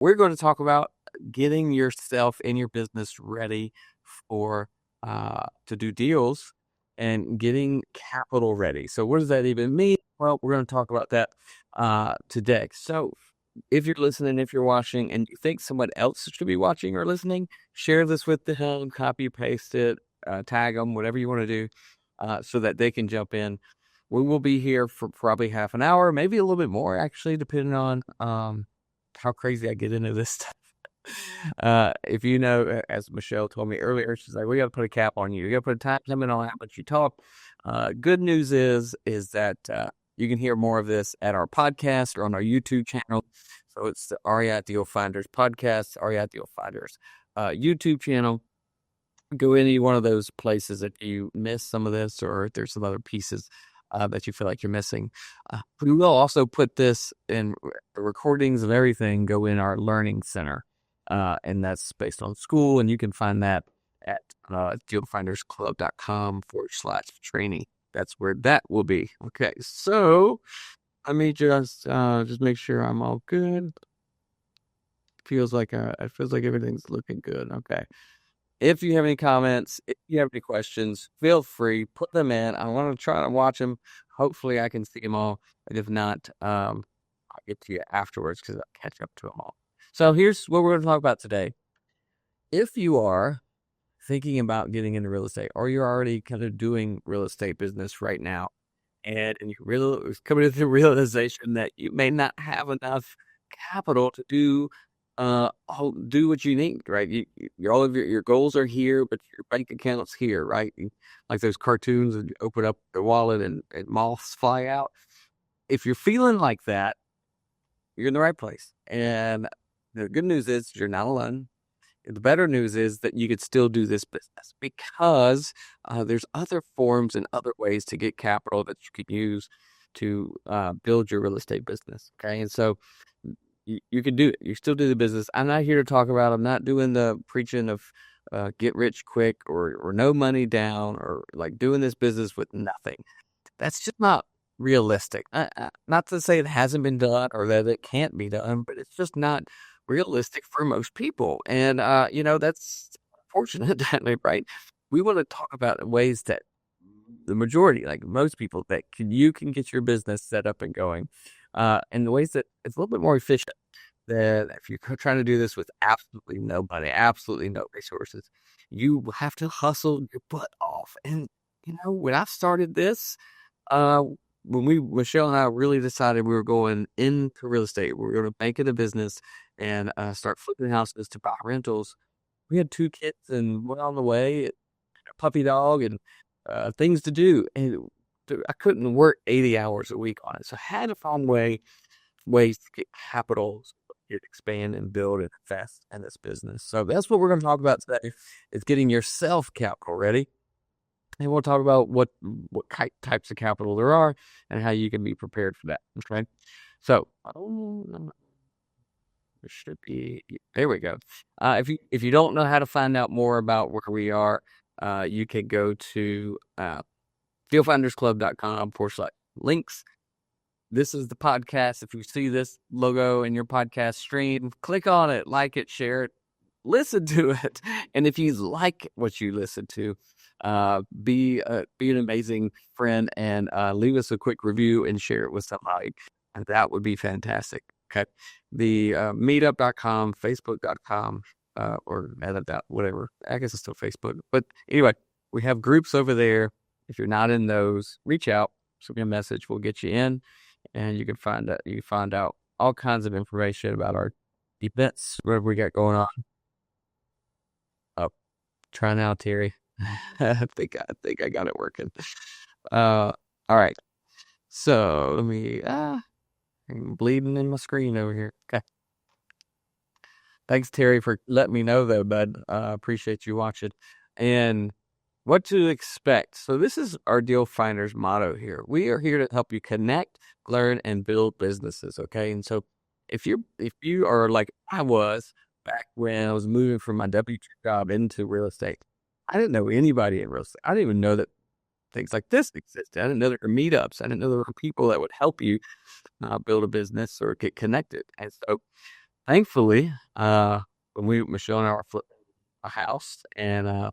we're going to talk about getting yourself and your business ready for to do deals and getting capital ready. So what does that even mean? Well, we're going to talk about that today. So if you're listening, if you're watching, and you think someone else should be watching or listening, share this with them, copy, paste it, tag them, whatever you want to do, so that they can jump in. We will be here for probably half an hour, maybe a little bit more, actually, depending on how crazy I get into this stuff. If you know, as Michelle told me earlier, she's like, we got to put a cap on you. You got to put a time limit on how much you talk. Good news is that you can hear more of this at our podcast or on our YouTube channel. So it's the REI Deal Finders podcast, REI Deal Finders YouTube channel. Go any one of those places that you miss some of this, or if there's some other pieces that you feel like you're missing. We will also put this in recordings of everything, go in our learning center. And that's based on school, and you can find that at dealfindersclub.com/training. That's where that will be. Okay, so let me just make sure I'm all good. It feels like everything's looking good. Okay. If you have any comments, if you have any questions, feel free, put them in. I want to try to watch them. Hopefully I can see them all. And if not, I'll get to you afterwards because I'll catch up to them all. So here's what we're going to talk about today. If you are thinking about getting into real estate, or you're already kind of doing real estate business right now, and you're coming to the realization that you may not have enough capital to do what you need, right? All of your goals are here, but your bank account's here, right? Like those cartoons, and you open up the wallet and moths fly out. If you're feeling like that, you're in the right place. And the good news is you're not alone. The better news is that you could still do this business because there's other forms and other ways to get capital that you can use to build your real estate business. Okay. And so you can do it. You still do the business. I'm not here to talk about, I'm not doing the preaching of get rich quick or no money down or like doing this business with nothing. That's just not realistic. Not to say it hasn't been done or that it can't be done, but it's just not realistic for most people. And, that's unfortunate, right? We want to talk about ways that the majority, like most people, that you can get your business set up and going, and the ways that it's a little bit more efficient than if you're trying to do this with absolutely no money, absolutely no resources. You have to hustle your butt off. And, when I started this, when Michelle and I really decided we were going into real estate, we were going to make it a business and start flipping houses to buy rentals. We had 2 kids and went on the way, a puppy dog, and things to do. And I couldn't work 80 hours a week on it. So I had to find ways to get capital, expand and build and invest in this business. So that's what we're going to talk about today, is getting yourself capital ready. And we'll talk about what types of capital there are and how you can be prepared for that. Okay. So, there should be, there we go. If you don't know how to find out more about where we are, you can go to dealfindersclub.com/links. This is the podcast. If you see this logo in your podcast stream, click on it, like it, share it, listen to it. And if you like what you listen to, be an amazing friend and leave us a quick review and share it with somebody. And that would be fantastic. Okay. The meetup.com, facebook.com, or whatever. I guess it's still Facebook. But anyway, we have groups over there. If you're not in those, reach out, send me a message. We'll get you in, and you can find out all kinds of information about our events, whatever we got going on. Oh, try now, Terry. I think I got it working. All right. So let me. I'm bleeding in my screen over here. Okay. Thanks, Terry, for letting me know, though, bud. Appreciate you watching. And what to expect. So this is our Deal Finders motto here. We are here to help you connect, learn, and build businesses. Okay. And so if you are like I was back when I was moving from my W-2 job into real estate, I didn't know anybody in real estate. I didn't even know that things like this existed. I didn't know there were meetups. I didn't know there were people that would help you build a business or get connected. And so thankfully, when Michelle and I were flipping a house and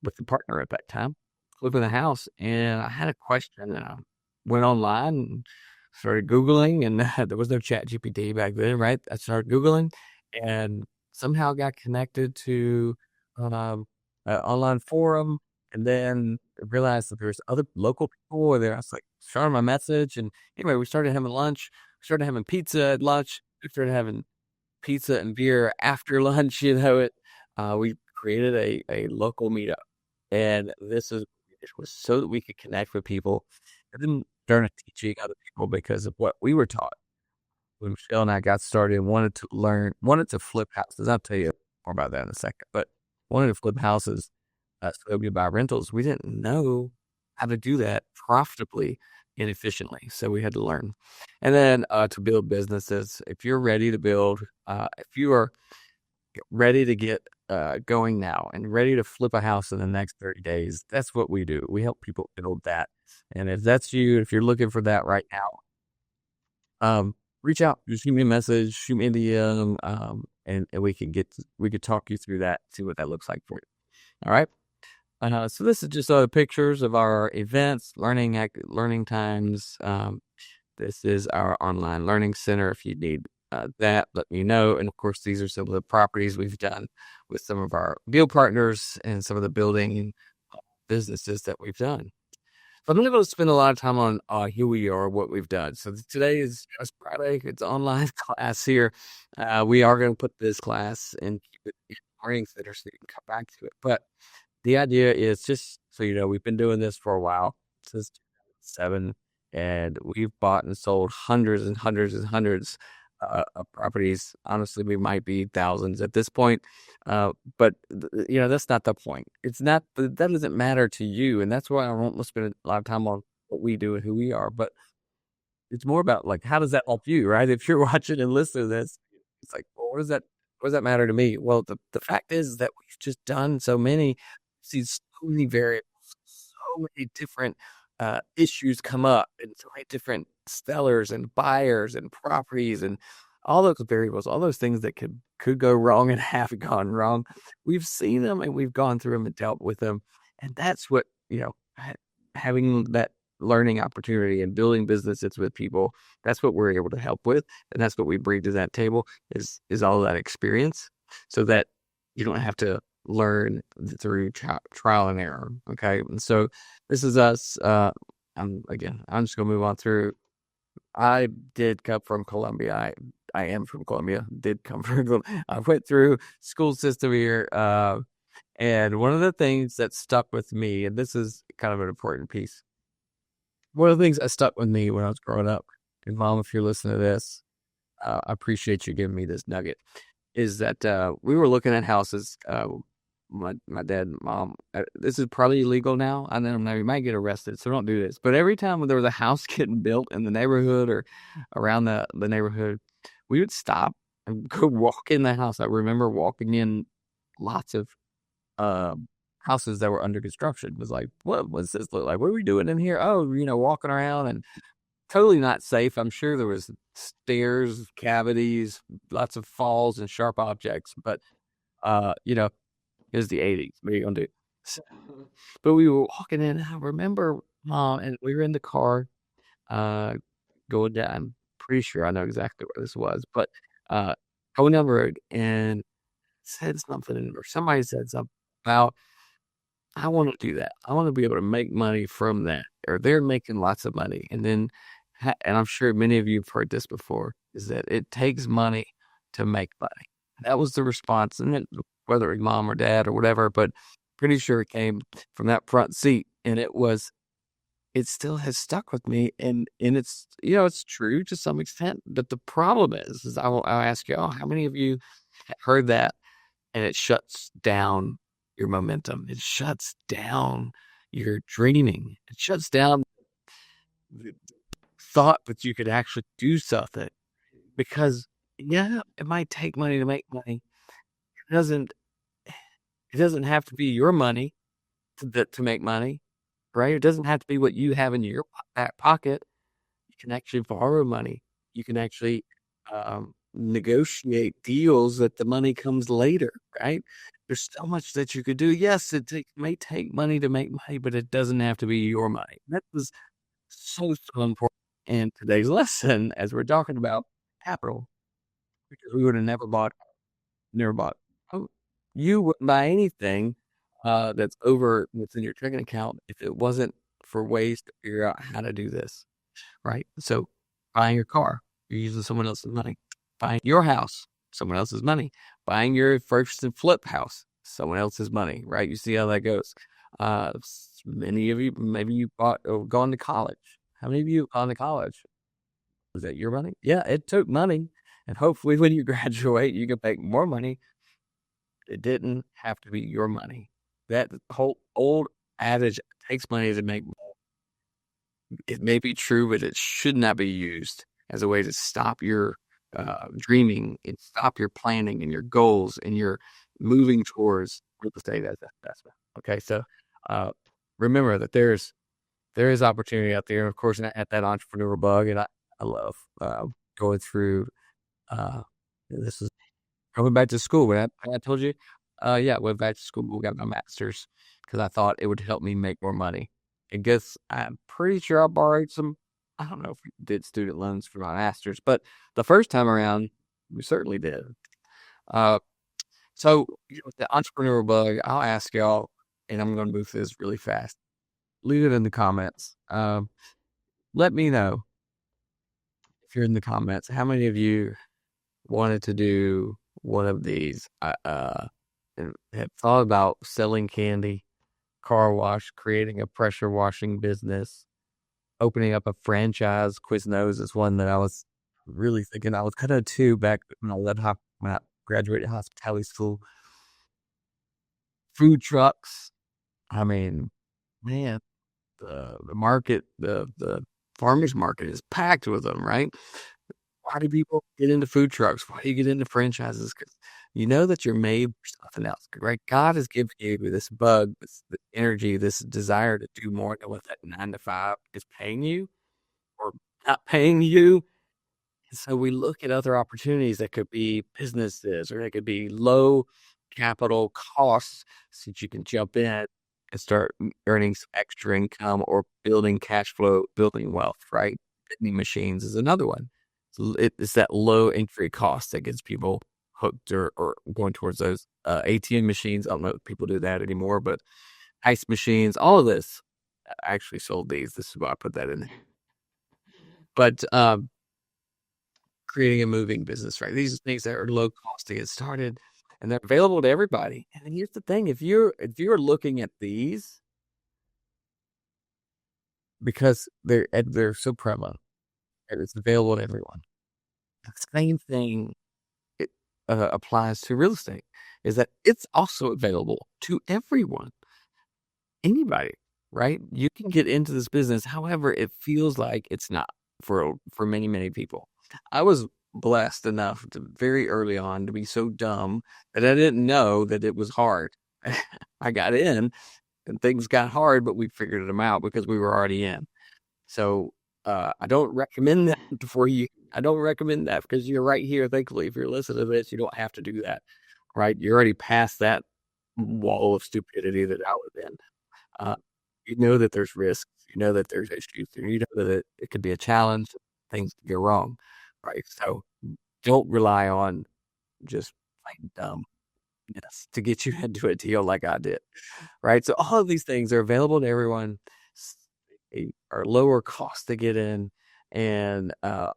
with the partner at that time, flipping the house, and I had a question, and I went online and started Googling, and there was no Chat GPT back then, right? I started Googling and somehow got connected to um, an online forum, and then realized that there's other local people there. I was like, sharing my message, and anyway, we started having lunch, we started having pizza at lunch, we started having pizza and beer after lunch. We created a local meetup, and it was so that we could connect with people, and then start teaching other people because of what we were taught when Michelle and I got started and wanted to flip houses. I'll tell you more about that in a second, but wanted to flip houses so that we could buy rentals. We didn't know how to do that profitably and efficiently, so we had to learn. And then to build businesses, if you are ready to get going now and ready to flip a house in the next 30 days, that's what we do. We help people build that. And if that's you, if you're looking for that right now, reach out, just shoot me a message, shoot me a DM, and we could talk you through that, see what that looks like for you. All right. So this is just pictures of our events, learning times. This is our online learning center. If you need that, let me know. And of course, these are some of the properties we've done with some of our deal partners and some of the building businesses that we've done. I'm not going to spend a lot of time on who we are, what we've done. So today is just Friday. It's online class here. We are going to put this class and keep it in learning center so you can come back to it. But the idea is just so you know, we've been doing this for a while, since 2007, and we've bought and sold hundreds and hundreds and hundreds of properties. Honestly, we might be thousands at this point, but that's not the point. It's not that doesn't matter to you, and that's why I won't spend a lot of time on what we do and who we are. But it's more about like how does that help you, right? If you're watching and listening to this, it's like, well, what does that matter to me? Well, the fact is that we've just done so many, see so many variables, so many different issues come up, and so many different sellers and buyers and properties and all those variables, all those things that could go wrong and have gone wrong. We've seen them and we've gone through them and dealt with them, and that's what having that learning opportunity and building businesses with people, that's what we're able to help with, and that's what we bring to that table is all of that experience, so that you don't have to learn through trial and error. Okay, and so this is us. I'm just gonna move on through. I did come from Colombia. I am from Colombia. Did come from. I went through school system here, and one of the things that stuck with me, and this is kind of an important piece, one of the things that stuck with me when I was growing up, and Mom, if you're listening to this, I appreciate you giving me this nugget, is that we were looking at houses. My dad and mom, this is probably illegal now. I don't know, you might get arrested, so don't do this. But every time there was a house getting built in the neighborhood or around the neighborhood, we would stop and go walk in the house. I remember walking in lots of uh, houses that were under construction. It was like, what was this look like? What are we doing in here? Oh, walking around and totally not safe. I'm sure there was stairs, cavities, lots of falls and sharp objects. But it was the 80s. What are you gonna do? So, but we were walking in. I remember Mom, and we were in the car, uh, going down. I'm pretty sure I know exactly where this was, but going down the road and said something, or somebody said something about, I want to do that. I want to be able to make money from that, or they're making lots of money. And then, and I'm sure many of you have heard this before, is that it takes money to make money. That was the response, and whether it was mom or dad or whatever, but pretty sure it came from that front seat, and it still has stuck with me, and it's it's true to some extent. But the problem is I'll ask you, how many of you heard that and it shuts down your momentum. It shuts down your dreaming. It shuts down the thought that you could actually do something, because it might take money to make money. It doesn't have to be your money to make money, right? It doesn't have to be what you have in your back pocket. You can actually borrow money. You can actually negotiate deals that the money comes later, right? There's so much that you could do. Yes, may take money to make money, but it doesn't have to be your money. That was so important in today's lesson as we're talking about capital, because we would have never bought. Oh, you wouldn't buy anything that's over what's in your checking account if it wasn't for ways to figure out how to do this, right? So buying your car, you're using someone else's money. Buying your house, someone else's money. Buying your first and flip house, someone else's money, right? You see how that goes. Many of you, maybe you bought or gone to college. How many of you have gone to college? Was that your money? Yeah, it took money. And hopefully when you graduate, you can make more money. It didn't have to be your money. That whole old adage, it takes money to make money. It may be true, but it should not be used as a way to stop your dreaming and stop your planning and your goals and your moving towards real estate as an investment. Okay, so uh, remember that there is opportunity out there. Of course, at that entrepreneur bug, and I love going through. This is I went back to school. I told you, yeah, I went back to school, got my master's because I thought it would help me make more money. I guess I'm pretty sure I borrowed some. I don't know if we did student loans for my master's, but the first time around, we certainly did. Uh, so with the entrepreneur bug, I'll ask y'all, and I'm going to move this really fast. Leave it in the comments. Let me know if you're in the comments. How many of you wanted to do one of these? And have thought about selling candy, car wash, creating a pressure washing business, opening up a franchise. Quiznos is one that I was really thinking. I was kind of too back when when I graduated hospitality school. Food trucks. I mean, man, the market, the farmers market is packed with them, right? Why do people get into food trucks? Why do you get into franchises? Because you know that you're made for something else, right? God has given you this bug, this energy, this desire to do more than what that 9 to 5 is paying you or not paying you. And so we look at other opportunities that could be businesses or they could be low capital costs so that you can jump in and start earning some extra income or building cash flow, building wealth, right? Vending machines is another one. So it's that low entry cost that gets people hooked or going towards those ATM machines. I don't know if people do that anymore, but ice machines, all of this. I actually sold these. This is why I put that in there. But creating a moving business, right? These are things that are low cost to get started and they're available to everybody. And then here's the thing, if you're looking at these because they're so prevalent, it's available to everyone. The same thing it applies to real estate is that it's also available to everyone, anybody, right? You can get into this business. However, it feels like it's not for many people. I was blessed enough to very early on to be so dumb that I didn't know that it was hard. I got in and things got hard, but we figured them out because we were already in. So I don't recommend that for you. I don't recommend that because you're right here. Thankfully, if you're listening to this, you don't have to do that, right? You're already past that wall of stupidity that I was in. Uh, you know that there's risks. You know that there's issues. You know that it could be a challenge. Things could go wrong, right? So don't rely on just plain dumbness to get you into a deal like I did, right? So all of these things are available to everyone. They are lower cost to get in and have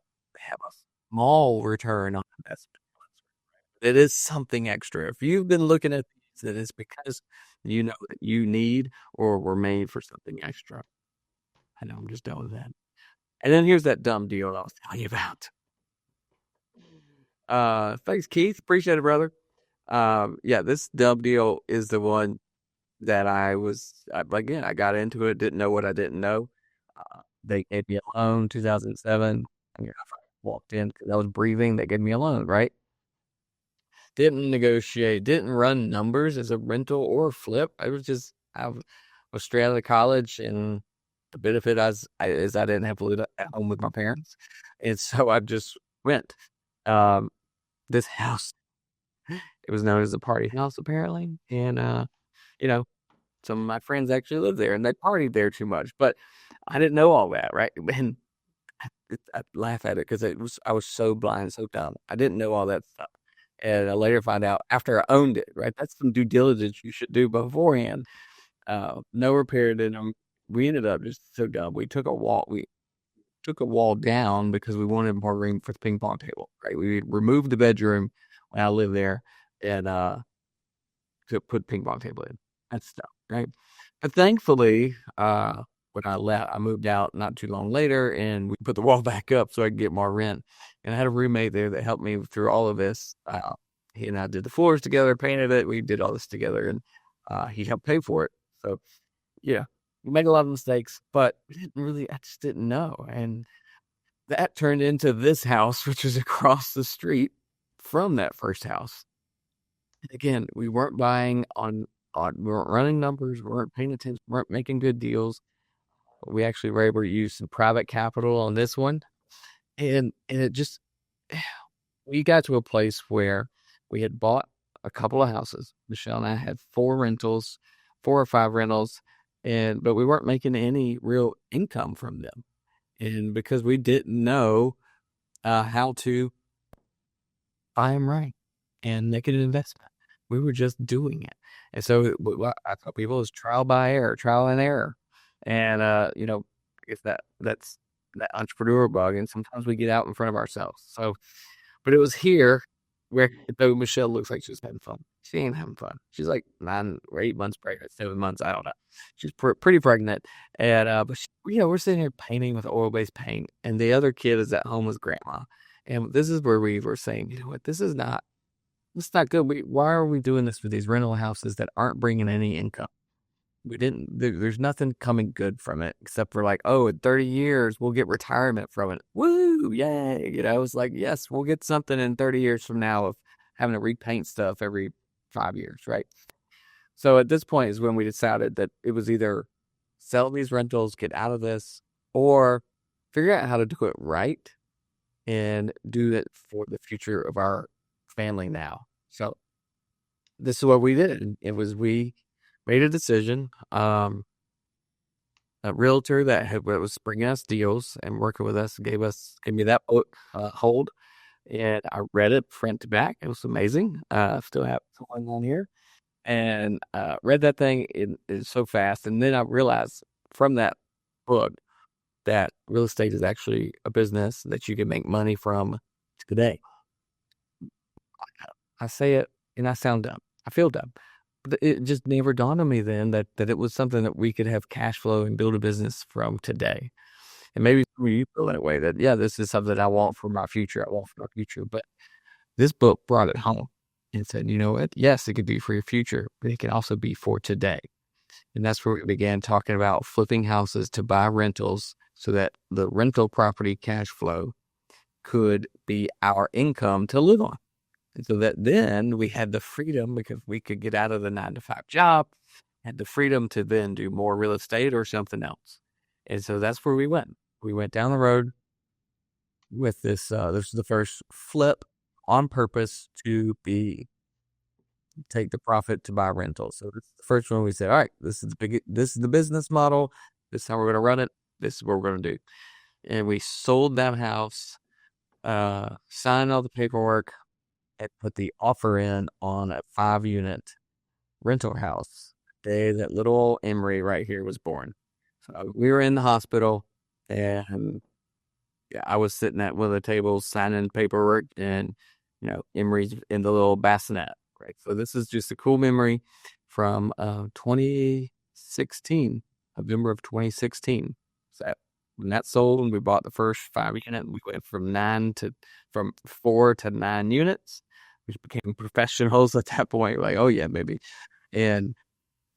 a small return on investment. It is something extra. If you've been looking at these, it is because you know that you need or were made for something extra. I know I'm just done with that. And then here's that dumb deal I was telling you about. Thanks, Keith. Appreciate it, brother. Yeah, this dumb deal is the one that again, I got into it, didn't know what I didn't know. They gave me a loan 2007. I walked in because I was breathing. They gave me a loan, right? Didn't negotiate, didn't run numbers as a rental or a flip. I was straight out of college, and the benefit is I didn't have to live at home with my parents, and so I just went. this house, it was known as a party house apparently, and you know, some of my friends actually lived there and they partied there too much, but I didn't know all that, right? And I laugh at it because I was so blind, so dumb. I didn't know all that stuff, and I later find out after I owned it. Right, that's some due diligence you should do beforehand. No repair did them. We ended up just so dumb. We took a wall. We took a wall down because we wanted more room for the ping pong table. Right, we removed the bedroom when I lived there, and to put ping pong table in and stuff, right? But thankfully, when I left, I moved out not too long later, and we put the wall back up so I could get more rent. And I had a roommate there that helped me through all of this. He and I did the floors together, painted it. We did all this together, and he helped pay for it. So yeah, we made a lot of mistakes, but we didn't really. I just didn't know, and that turned into this house, which is across the street from that first house. Again, we weren't buying on we weren't running numbers, we weren't paying attention, we weren't making good deals. We actually were able to use some private capital on this one. And it just we got to a place where we had bought a couple of houses. Michelle and I had four or five rentals, and but we weren't making any real income from them. And because we didn't know how to buy them right and make it an investment. We were just doing it. And so what I tell people is trial by error, trial and error. And I guess that's that entrepreneur bug. And sometimes we get out in front of ourselves. So, but it was here where though Michelle looks like she's having fun. She ain't having fun. She's like 9 or 8 months pregnant, 7 months. I don't know. She's pretty pregnant. And but we're sitting here painting with oil based paint, and the other kid is at home with grandma. And this is where we were saying, you know what, it's not good. Why are we doing this with these rental houses that aren't bringing any income? There's nothing coming good from it except for like, oh, in 30 years, we'll get retirement from it. Woo, yay. It's like, yes, we'll get something in 30 years from now of having to repaint stuff every 5 years, right? So at this point is when we decided that it was either sell these rentals, get out of this, or figure out how to do it right and do it for the future of our family now. So this is what we did. We made a decision. A realtor that was bringing us deals and working with us gave me that book hold, and I read it front to back. It was amazing. I still have it going on here, and read that thing in so fast, and then I realized from that book that real estate is actually a business that you can make money from today. I say it and I sound dumb. I feel dumb. But it just never dawned on me then that it was something that we could have cash flow and build a business from today. And maybe you feel that way that, yeah, this is something I want for my future. I want for my future. But this book brought it home and said, you know what? Yes, it could be for your future, but it can also be for today. And that's where we began talking about flipping houses to buy rentals so that the rental property cash flow could be our income to live on. And so that then we had the freedom because we could get out of the 9 to 5 job, had the freedom to then do more real estate or something else. And so that's where we went. We went down the road with this. This is the first flip on purpose to take the profit to buy rentals. So this is the first one we said, all right, this is the business model. This is how we're going to run it. This is what we're going to do. And we sold that house, signed all the paperwork, and put the offer in on a 5-unit rental house the day that little Emery right here was born. So we were in the hospital, and yeah, I was sitting at one of the tables signing paperwork, and Emery's in the little bassinet. Right. So this is just a cool memory from 2016, November of 2016. So when that sold and we bought the first 5-unit, we went from 4 to 9 units. We became professionals at that point. Like, oh yeah, maybe. And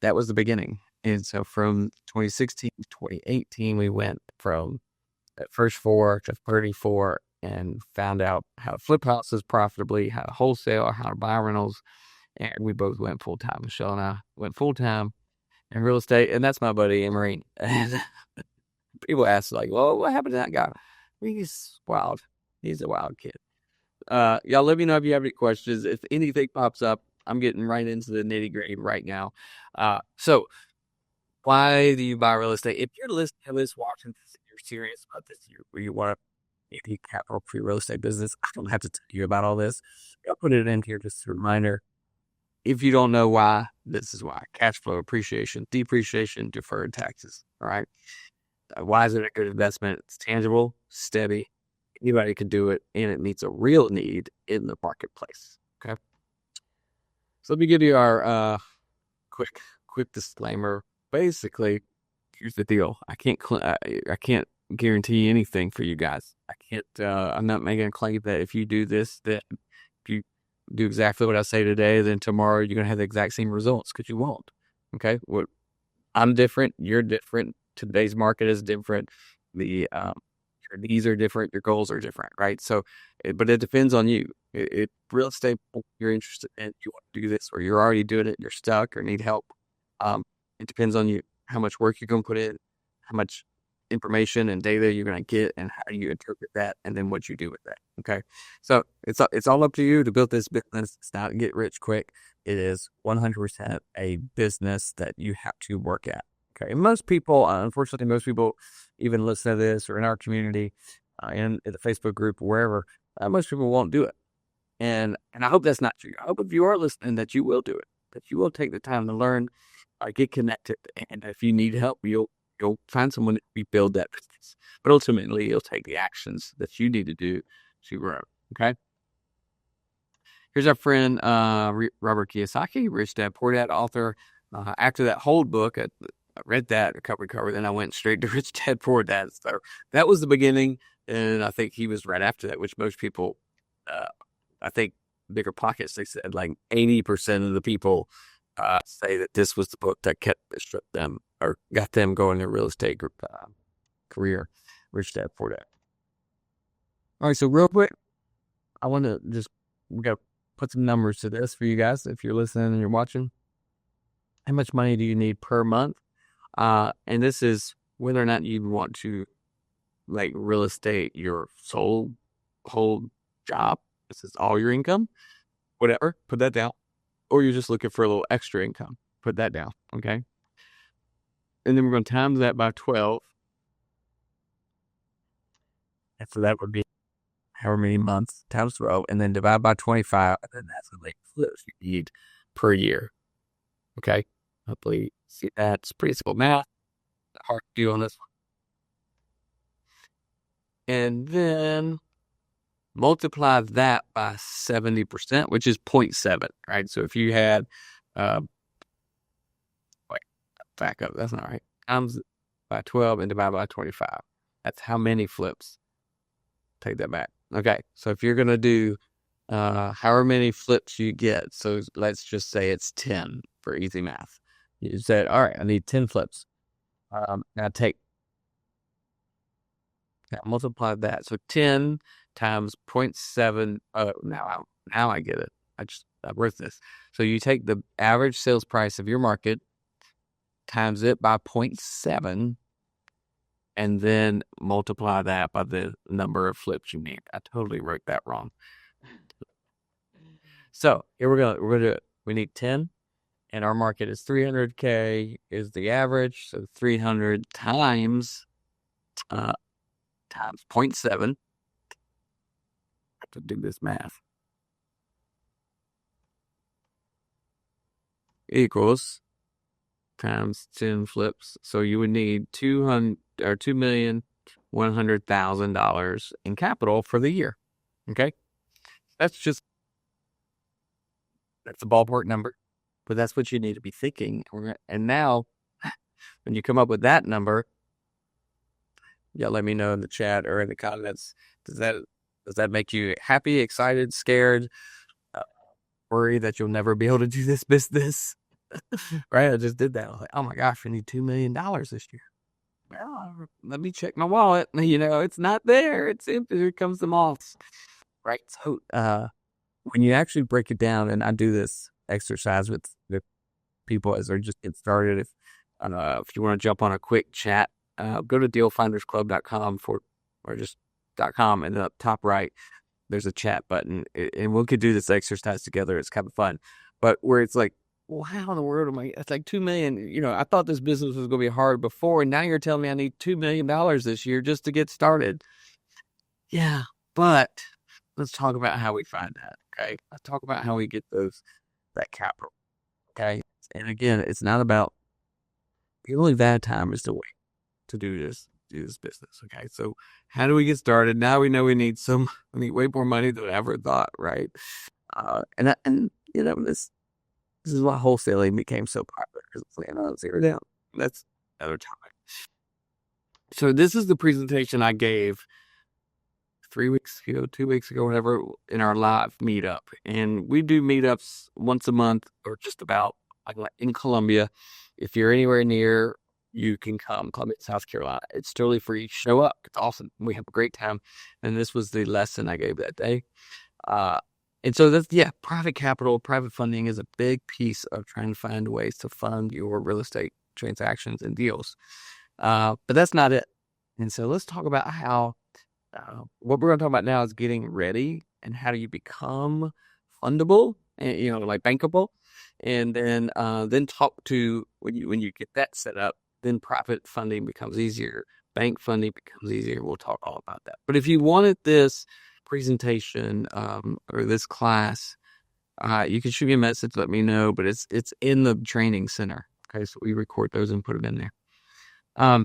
that was the beginning. And so from 2016 to 2018, we went from that first 4 to 34 and found out how to flip houses profitably, how to wholesale, how to buy rentals. And we both went full time. Michelle and I went full time in real estate. And that's my buddy, Emery. And people ask, like, well, what happened to that guy? He's wild. He's a wild kid. Y'all let me know if you have any questions. If anything pops up, I'm getting right into the nitty gritty right now. So why do you buy real estate? If you're listening to this, watching this, and you're serious about this, you want to be capital free real estate business, I don't have to tell you about all this. I'll put it in here just a reminder. If you don't know why, this is why. Cash flow, appreciation, depreciation, deferred taxes. All right. Why is it a good investment? It's tangible, steady. Anybody can do it, and it meets a real need in the marketplace. Okay. So let me give you our quick disclaimer. Basically, here's the deal. I can't guarantee anything for you guys. I can't. I'm not making a claim that if you do this, that if you do exactly what I say today, then tomorrow you're gonna have the exact same results, because you won't. Okay. What I'm different. You're different. Today's market is different. The your needs are different. Your goals are different, right? So, but it depends on you. Real estate you're interested in, you want to do this, or you're already doing it, you're stuck or need help. It depends on you, how much work you're going to put in, how much information and data you're going to get, and how you interpret that, and then what you do with that. Okay, so it's all up to you to build this business. It's not get rich quick. It is 100% a business that you have to work at. Okay, and most people, unfortunately, most people even listen to this or in our community, in the Facebook group, wherever, most people won't do it. And I hope that's not true. I hope if you are listening that you will do it, that you will take the time to learn, get connected, and if you need help, you'll find someone to rebuild that business. But ultimately, you'll take the actions that you need to do to grow. Okay. Here's our friend Robert Kiyosaki, Rich Dad Poor Dad author. After that whole book, I read that cover to cover, then I went straight to Rich Dad Poor Dad. So that was the beginning, and I think he was right after that, which most people, I think, Bigger Pockets, they said like 80% of the people say that this was the book that kept them or got them going their real estate group, career. Rich Dad Poor Dad. All right, so real quick, I want to we got to put some numbers to this for you guys if you're listening and you're watching. How much money do you need per month? And this is whether or not you want to like real estate your whole job. This is all your income, whatever, put that down. Or you're just looking for a little extra income, put that down. Okay. And then we're going to times that by 12. And so that would be however many months times 12, and then divide by 25. And then that's the many flips you need per year. Okay. Hopefully, see that's pretty simple math. Hard to do on this one. And then multiply that by 70%, which is 0.7, right? So if you had, wait, back up, that's not right. Times by 12 and divide by 25. That's how many flips. Take that back. Okay, so if you're going to do however many flips you get, so let's just say it's 10 for easy math. You said, all right, I need 10 flips. Now multiply that. So 10 times 0.7. Now I get it. I wrote this. So you take the average sales price of your market, times it by 0.7, and then multiply that by the number of flips you need. I totally wrote that wrong. So here we're gonna do it. We need 10, and our market is 300K is the average. So 300 times 0.7. I have to do this math. Equals times 10 flips. So you would need $2,100,000 in capital for the year. Okay, that's a ballpark number, but that's what you need to be thinking. And now, when you come up with that number, let me know in the chat or in the comments. Does that make you happy, excited, scared, worried that you'll never be able to do this business? Right? I just did that. I was like, oh my gosh, I need $2 million this year. Well, let me check my wallet. It's not there. It's empty. Here comes the moths. Right? So, when you actually break it down, and I do this exercise with people as they're just getting started. If you want to jump on a quick chat, go to dealfindersclub.com or just .com, and up top right, there's a chat button, and we could do this exercise together. It's kind of fun, but where it's like, well, how in the world am I? It's like 2 million. I thought this business was going to be hard before, and now you're telling me I need $2 million this year just to get started. Yeah, but let's talk about how we find that. Okay, let's talk about how we get that capital. Okay, and again, it's not about the only bad time is to wait to do this business. Okay, so how do we get started? Now we know we need way more money than I ever thought, right? And this is why wholesaling became so popular because it's like, oh, zero down. That's another topic. So this is the presentation I gave 3 weeks ago, 2 weeks ago, whatever, in our live meetup. And we do meetups once a month or just about like in Columbia. If you're anywhere near, you can come. Columbia, South Carolina. It's totally free. Show up. It's awesome. We have a great time. And this was the lesson I gave that day. Uh, and so yeah, private capital, private funding is a big piece of trying to find ways to fund your real estate transactions and deals. But that's not it. And so let's talk about how what we're going to talk about now is getting ready and how do you become fundable and like bankable, and then talk to when you get that set up, then private funding becomes easier, bank funding becomes easier. We'll talk all about that. But if you wanted this presentation or this class, you can shoot me a message, let me know. But it's in the training center. Okay, so we record those and put them in there.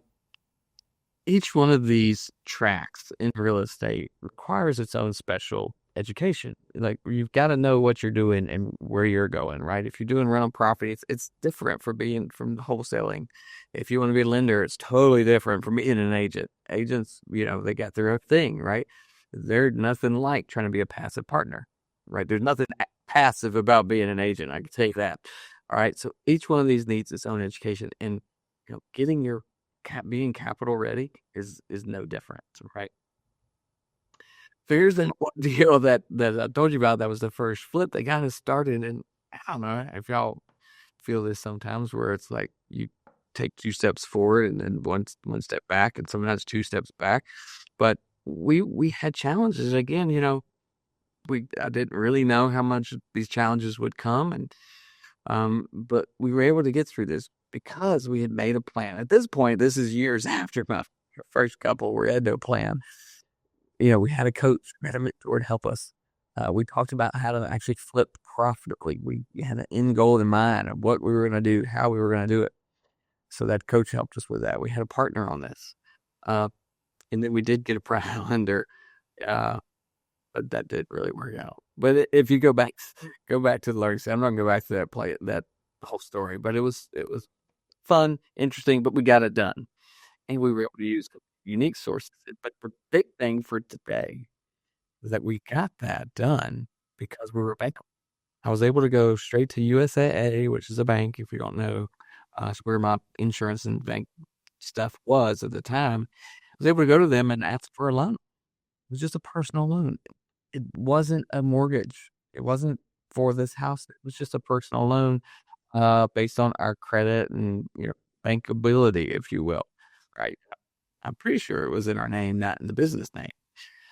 Each one of these tracks in real estate requires its own special education. Like you've got to know what you're doing and where you're going, right? If you're doing rental property, it's different from wholesaling. If you want to be a lender, it's totally different from being an agent. Agents, they got their own thing, right? They're nothing like trying to be a passive partner, right? There's nothing passive about being an agent. I can tell you that. All right. So each one of these needs its own education, and getting your being capital ready is no different, right? Here's the deal that I told you about. That was the first flip that got us started, and I don't know if y'all feel this sometimes, where it's like you take 2 steps forward and then one step back, and sometimes 2 steps back. But we had challenges again. I didn't really know how much these challenges would come, and but we were able to get through this because we had made a plan. At this point, this is years after my first couple, we had no plan. We had a coach, we had a mentor to help us. We talked about how to actually flip profitably. We had an end goal in mind of what we were going to do, how we were going to do it. So that coach helped us with that. We had a partner on this. And then we did get a private lender. But that didn't really work out. But if you go back to the learning, I'm not going to go back to that whole story. But it was fun, interesting. But we got it done, and we were able to use unique sources. But the big thing for today is that we got that done because we were bankable. I was able to go straight to USAA, which is a bank. If you don't know, it's where my insurance and bank stuff was at the time. I was able to go to them and ask for a loan. It was just a personal loan. It wasn't a mortgage. It wasn't for this house. It was just a personal loan based on our credit and bankability, if you will. Right. I'm pretty sure it was in our name, not in the business name.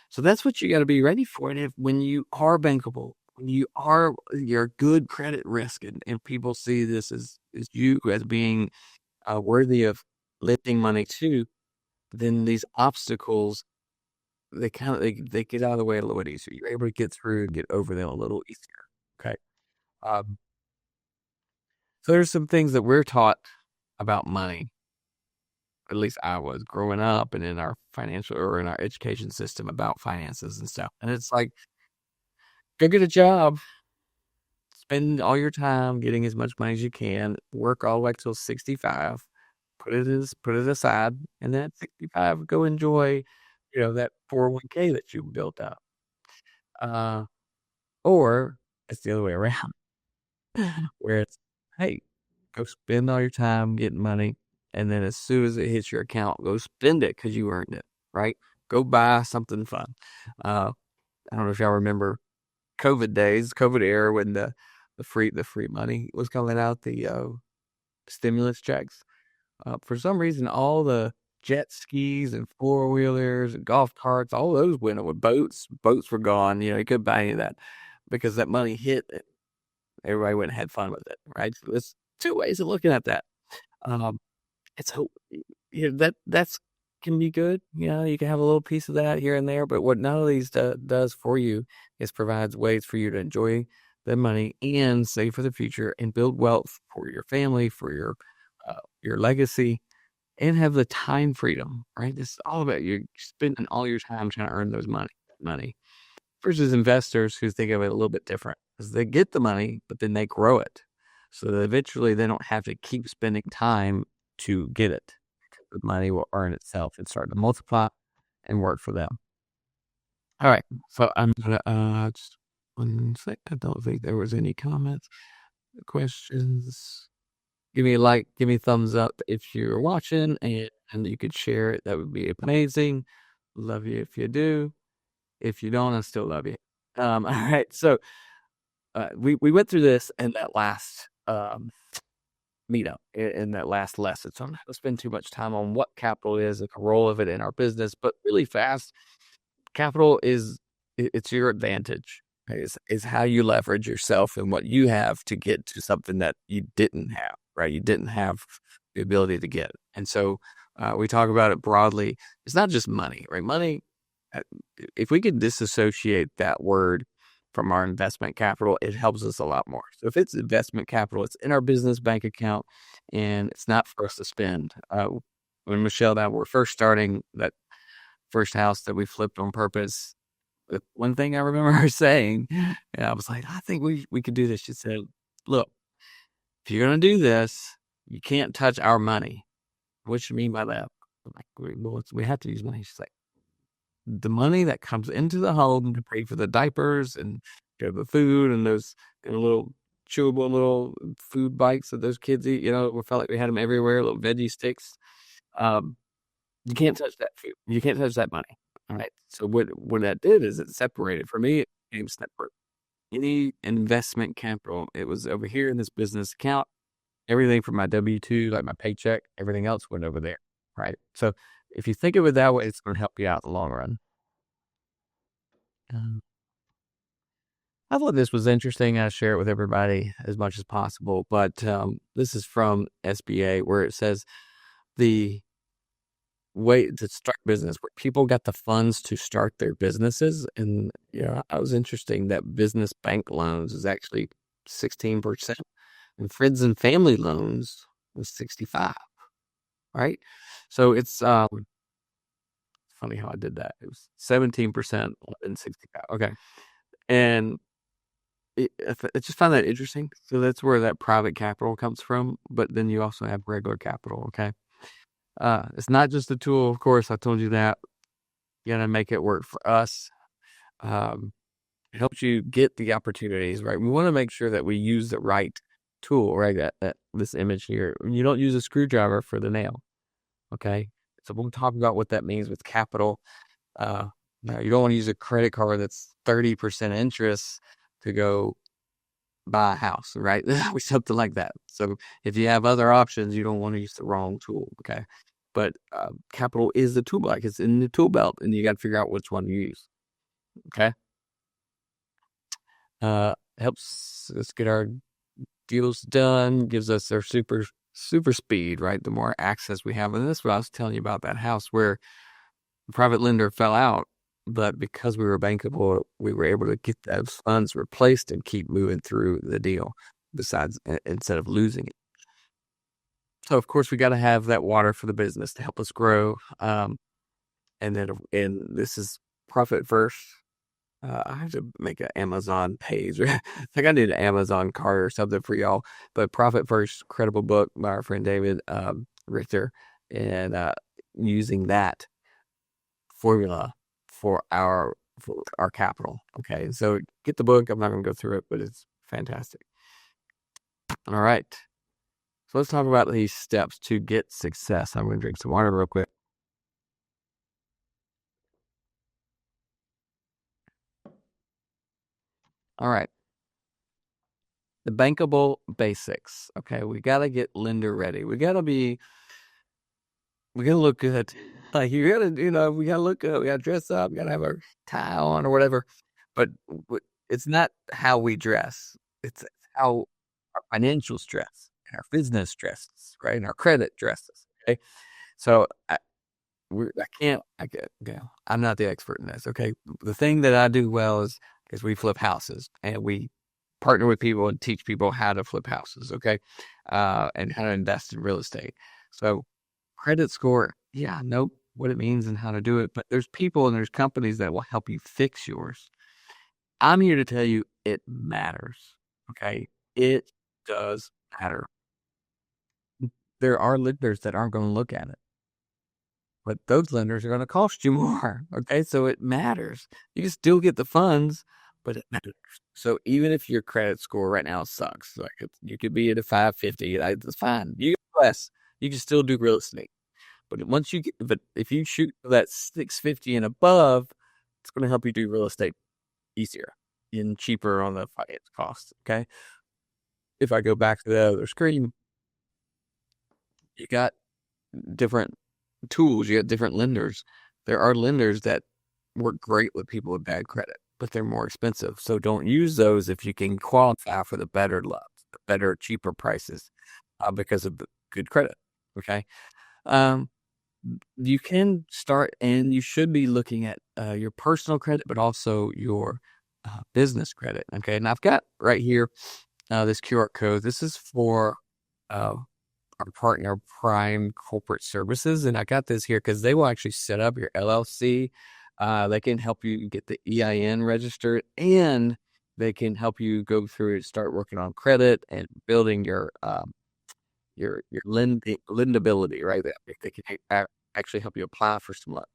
So that's what you got to be ready for. And when you are bankable, when you're good credit risk, and people see this as you as being worthy of lending money to, then these obstacles they get out of the way a little bit easier. You're able to get through and get over them a little easier. Okay. Um, so there's some things that we're taught about money. At least I was growing up and in our financial or in our education system about finances and stuff. And it's like, go get a job, spend all your time getting as much money as you can, work all the way till 65, put it aside, and then at 65, go enjoy, that 401k that you built up. Or it's the other way around, where it's, hey, go spend all your time getting money, and then as soon as it hits your account, go spend it because you earned it, right? Go buy something fun. I don't know if y'all remember COVID days, COVID era, when the free money was coming out, the stimulus checks. For some reason, all the jet skis and four wheelers and golf carts. All those went with boats. Boats were gone. You couldn't buy any of that because that money hit. Everybody went and had fun with it, right? So there's two ways of looking at that. Um, it's hope. That's can be good. You can have a little piece of that here and there, but what none of these does for you is provides ways for you to enjoy the money and save for the future and build wealth for your family, for your legacy, and have the time freedom. Right? It's all about you spending all your time trying to earn those money versus investors who think of it a little bit different because they get the money, but then they grow it. So that eventually they don't have to keep spending time to get it. The money will earn itself and start to multiply and work for them. All right. So I'm gonna just one sec. I don't think there was any comments, questions. Give me a like, give me a thumbs up if you're watching, and you could share it. That would be amazing. Love you if you do. If you don't, I still love you. All right. So we went through this in that last meetup in that last lesson. So I'm not going to spend too much time on what capital is and the role of it in our business, but really fast, capital it's your advantage. Right? Is how you leverage yourself and what you have to get to something that you didn't have, right? You didn't have the ability to get. And so we talk about it broadly. It's not just money, right? Money, uh, if we could disassociate that word from our investment capital, it helps us a lot more. So if it's investment capital, it's in our business bank account and it's not for us to spend. When Michelle and I were first starting that first house that we flipped on purpose, the one thing I remember her saying, and I was like, I think we could do this. She said, look, if you're going to do this, you can't touch our money. What you mean by that? I'm like, we have to use money. She's like, the money that comes into the home to pay for the diapers and the food and those little chewable little food bites that those kids eat. We felt like we had them everywhere, little veggie sticks. Um, you can't touch that food. You can't touch that money. All right. So what that did is it separated. For me, it became separate. Any investment capital, it was over here in this business account. Everything from my W-2, like my paycheck, everything else went over there. Right. So if you think of it that way, it's going to help you out in the long run. Um, I thought this was interesting. I share it with everybody as much as possible. But this is from SBA where it says the way to start business, where people got the funds to start their businesses. And I was interesting that business bank loans is actually 16%, and friends and family loans was 65. Right. So it's funny how I did that. It was 17% and 65. Okay. And I just find that interesting. So that's where that private capital comes from. But then you also have regular capital. Okay. It's not just a tool. Of course, I told you that. You got to make it work for us. Um, it helps you get the opportunities, right? We want to make sure that we use the right tool, right? That this image here. You don't use a screwdriver for the nail. Okay. So we'll talk about what that means with capital. You don't want to use a credit card that's 30% interest to go buy a house, right? Something like that. So if you have other options, you don't want to use the wrong tool. Okay. But capital is the tool belt. It's in the tool belt, and you got to figure out which one to use. Okay. Helps us get our deals done, gives us our super speed, right? The more access we have. And this is what I was telling you about that house where the private lender fell out. But because we were bankable, we were able to get those funds replaced and keep moving through the deal. Besides, instead of losing it. So of course we got to have that water for the business to help us grow. And this is profit first. I have to make an Amazon page. I think I need an Amazon card or something for y'all. But Profit First, credible book by our friend David Richter, and using that formula for our capital. Okay, so get the book. I'm not going to go through it, but it's fantastic. All right, so let's talk about these steps to get success. I'm going to drink some water real quick. All right. The bankable basics. Okay, we got to get lender ready. We got to be we gotta look good. Like you gotta, we gotta look good. We gotta dress up. We gotta have our tie on or whatever. But it's not how we dress. It's how our financial stress and our business stresses, right? And our credit dresses. Okay. So okay, I'm not the expert in this. Okay. The thing that I do well is we flip houses and we partner with people and teach people how to flip houses. Okay. And how to invest in real estate. So credit score, yeah, I know what it means and how to do it, but there's people and there's companies that will help you fix yours. I'm here to tell you it matters. Okay. It does matter. There are lenders that aren't going to look at it, but those lenders are going to cost you more. Okay. So it matters. You can still get the funds, but it matters. So even if your credit score right now sucks, like you could be at a 550, that's fine. You get less. You can still do real estate. But if you shoot for that 650 and above, it's going to help you do real estate easier and cheaper on the finance costs. Okay. If I go back to the other screen, you got different tools, you got different lenders. There are lenders that work great with people with bad credit, but they're more expensive. So don't use those if you can qualify for the better loans, the better, cheaper prices because of the good credit. Okay. Um, you can start and you should be looking at your personal credit, but also your business credit. Okay. And I've got right here this QR code. This is for uh, our partner, Prime Corporate Services. And I got this here because they will actually set up your LLC. They can help you get the EIN registered and they can help you go through and start working on credit and building your lendability, right? They can actually help you apply for some loans.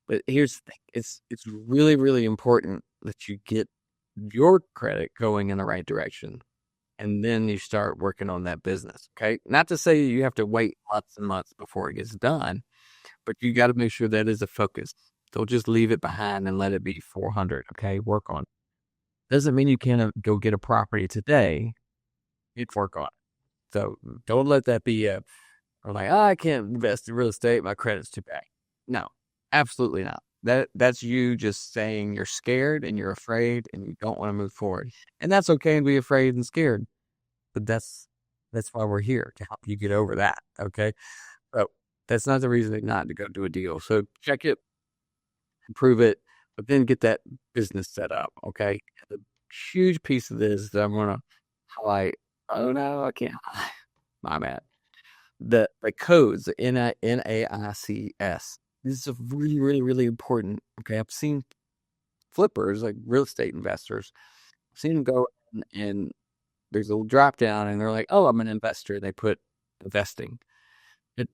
But here's the thing: it's really really important that you get your credit going in the right direction, and then you start working on that business. Okay, not to say you have to wait months and months before it gets done, but you got to make sure that is a focus. Don't just leave it behind and let it be 400. Okay, work on it. Doesn't mean you can't go get a property today. You'd work on it. So don't let that be or like, oh, I can't invest in real estate. My credit's too bad. No, absolutely not. That's you just saying you're scared and you're afraid and you don't want to move forward. And that's okay to be afraid and scared. But that's why we're here to help you get over that. Okay. So that's not the reason not to go do a deal. So check it, improve it, but then get that business set up. Okay. The huge piece of this that I'm gonna highlight. Oh no, I can't. My bad. The codes, the NAICS. This is really, really, really important. Okay, I've seen flippers like real estate investors. I've seen them go and there's a little drop down and they're like, "Oh, I'm an investor." They put investing. It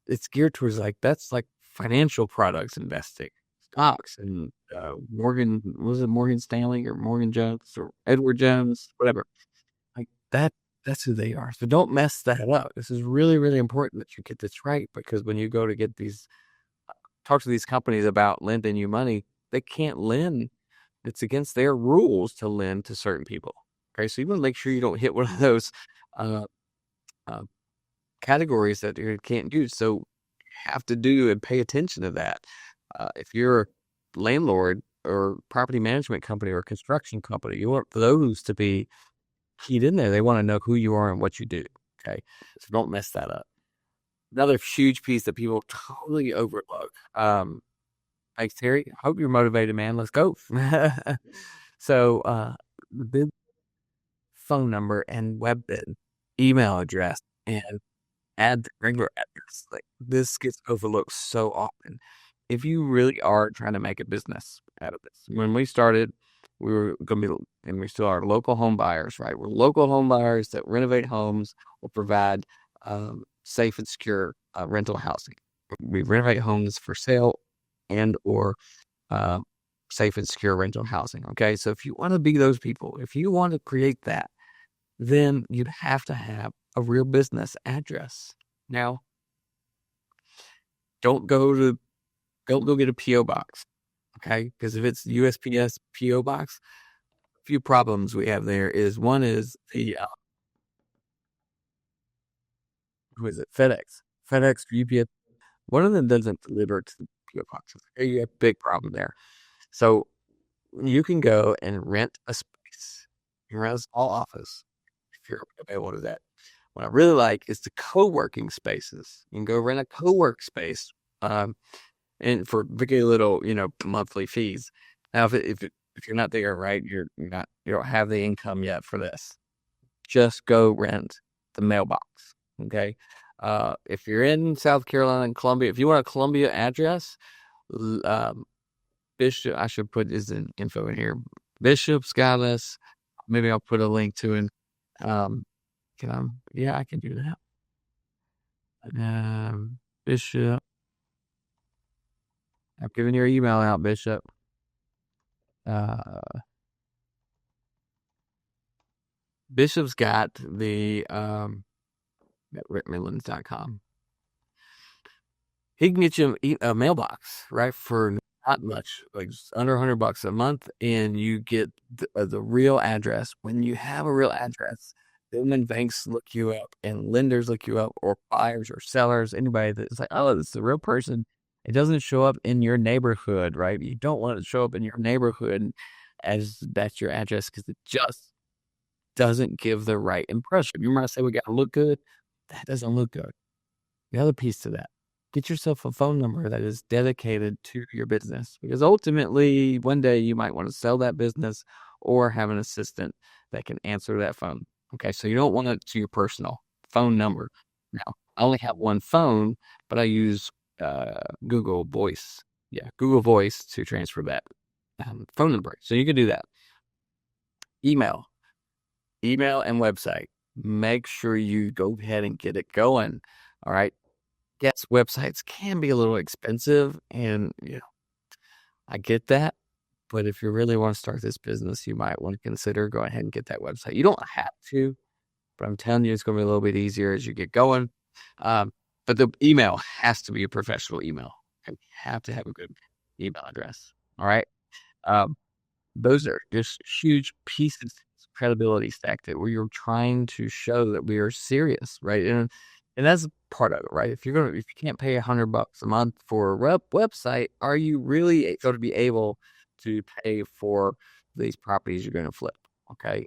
it's geared towards like that's like financial products investing, stocks and Morgan was it Morgan Stanley or Morgan Jones or Edward Jones, whatever. Like that's who they are. So don't mess that up. This is really, really important that you get this right because when you go to get talk to these companies about lending you money, they can't lend. It's against their rules to lend to certain people. Okay, so you want to make sure you don't hit one of those uh, uh, categories that you can't use. So you have to do and pay attention to that. If you're a landlord or property management company or construction company, you want those to be keyed in there. They want to know who you are and what you do. Okay. So don't mess that up. Another huge piece that people totally overlook. Thanks, Terry. I hope you're motivated, man. Let's go. So, the phone number and web email address and add the regular address. Like this gets overlooked so often. If you really are trying to make a business out of this, when we started, we were going to be, and we still are local home buyers, right? We're local home buyers that renovate homes or provide safe and secure rental housing. We renovate homes for sale and or uh, safe and secure rental housing. Okay, so if you want to be those people, if you want to create that, then you'd have to have a real business address. Now, don't go to don't go get a PO box, okay? Because if it's USPS PO box, a few problems we have there is one is the who is it? FedEx. FedEx, UPS, one of them doesn't deliver to the PO boxes. Okay, you have a big problem there. So you can go and rent a space. You rent a small office if you're able to do that. What I really like is the co-working spaces. You can go rent a co-work space, um, and for very little, monthly fees. Now, if you're not there, right, you don't have the income yet for this. Just go rent the mailbox. Okay. If you're in South Carolina and Columbia, if you want a Columbia address, um, Bishop, I should put his info in here. Bishop Scottless. Maybe I'll put a link to it. Um, yeah, I can do that. Bishop, I'm giving your email out, Bishop. Uh, Bishop's got the at rickmidlands.com. He can get you a mailbox, right, for not much, like under $100 a month, and you get the real address. When you have a real address, then when banks look you up and lenders look you up, or buyers or sellers, anybody that's like, oh, this is a real person, it doesn't show up in your neighborhood, right? You don't want it to show up in your neighborhood as that's your address because it just doesn't give the right impression. You might say we got to look good. That doesn't look good. The other piece to that, get yourself a phone number that is dedicated to your business, because ultimately one day you might want to sell that business or have an assistant that can answer that phone. Okay, so you don't want it to your personal phone number. Now, I only have one phone, but I use Google Voice. Yeah, Google Voice to transfer that phone number. So you can do that. Email and website. Make sure you go ahead and get it going. All right. Yes, websites can be a little expensive, and I get that. But if you really want to start this business, you might want to consider going ahead and get that website. You don't have to, but I'm telling you, it's going to be a little bit easier as you get going. But the email has to be a professional email. You have to have a good email address. All right. Um, those are just huge pieces of credibility stacked where you're trying to show that we are serious, right? And that's part of it, right? If you can't pay $100 a month for a website, are you really going to be able to pay for these properties you're going to flip? Okay.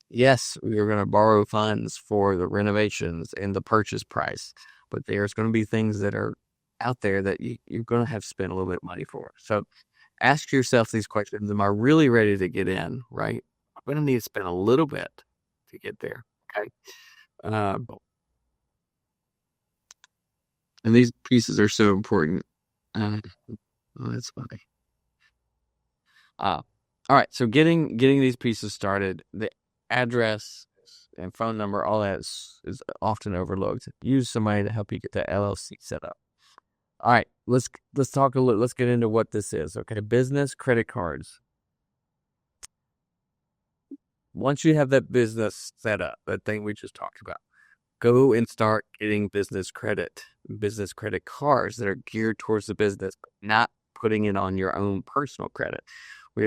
Yes, we are going to borrow funds for the renovations and the purchase price, but there's going to be things that are out there that you're going to have to spend a little bit of money for. So ask yourself these questions. Am I really ready to get in, right? I'm going to need to spend a little bit to get there, okay? And these pieces are so important. Oh, that's funny. All right, so getting these pieces started, the address and phone number, all that is often overlooked. Use somebody to help you get that LLC set up. All right, let's talk a little. Let's get into what this is. Okay, business credit cards. Once you have that business set up, that thing we just talked about, go and start getting business credit cards that are geared towards the business, not putting it on your own personal credit.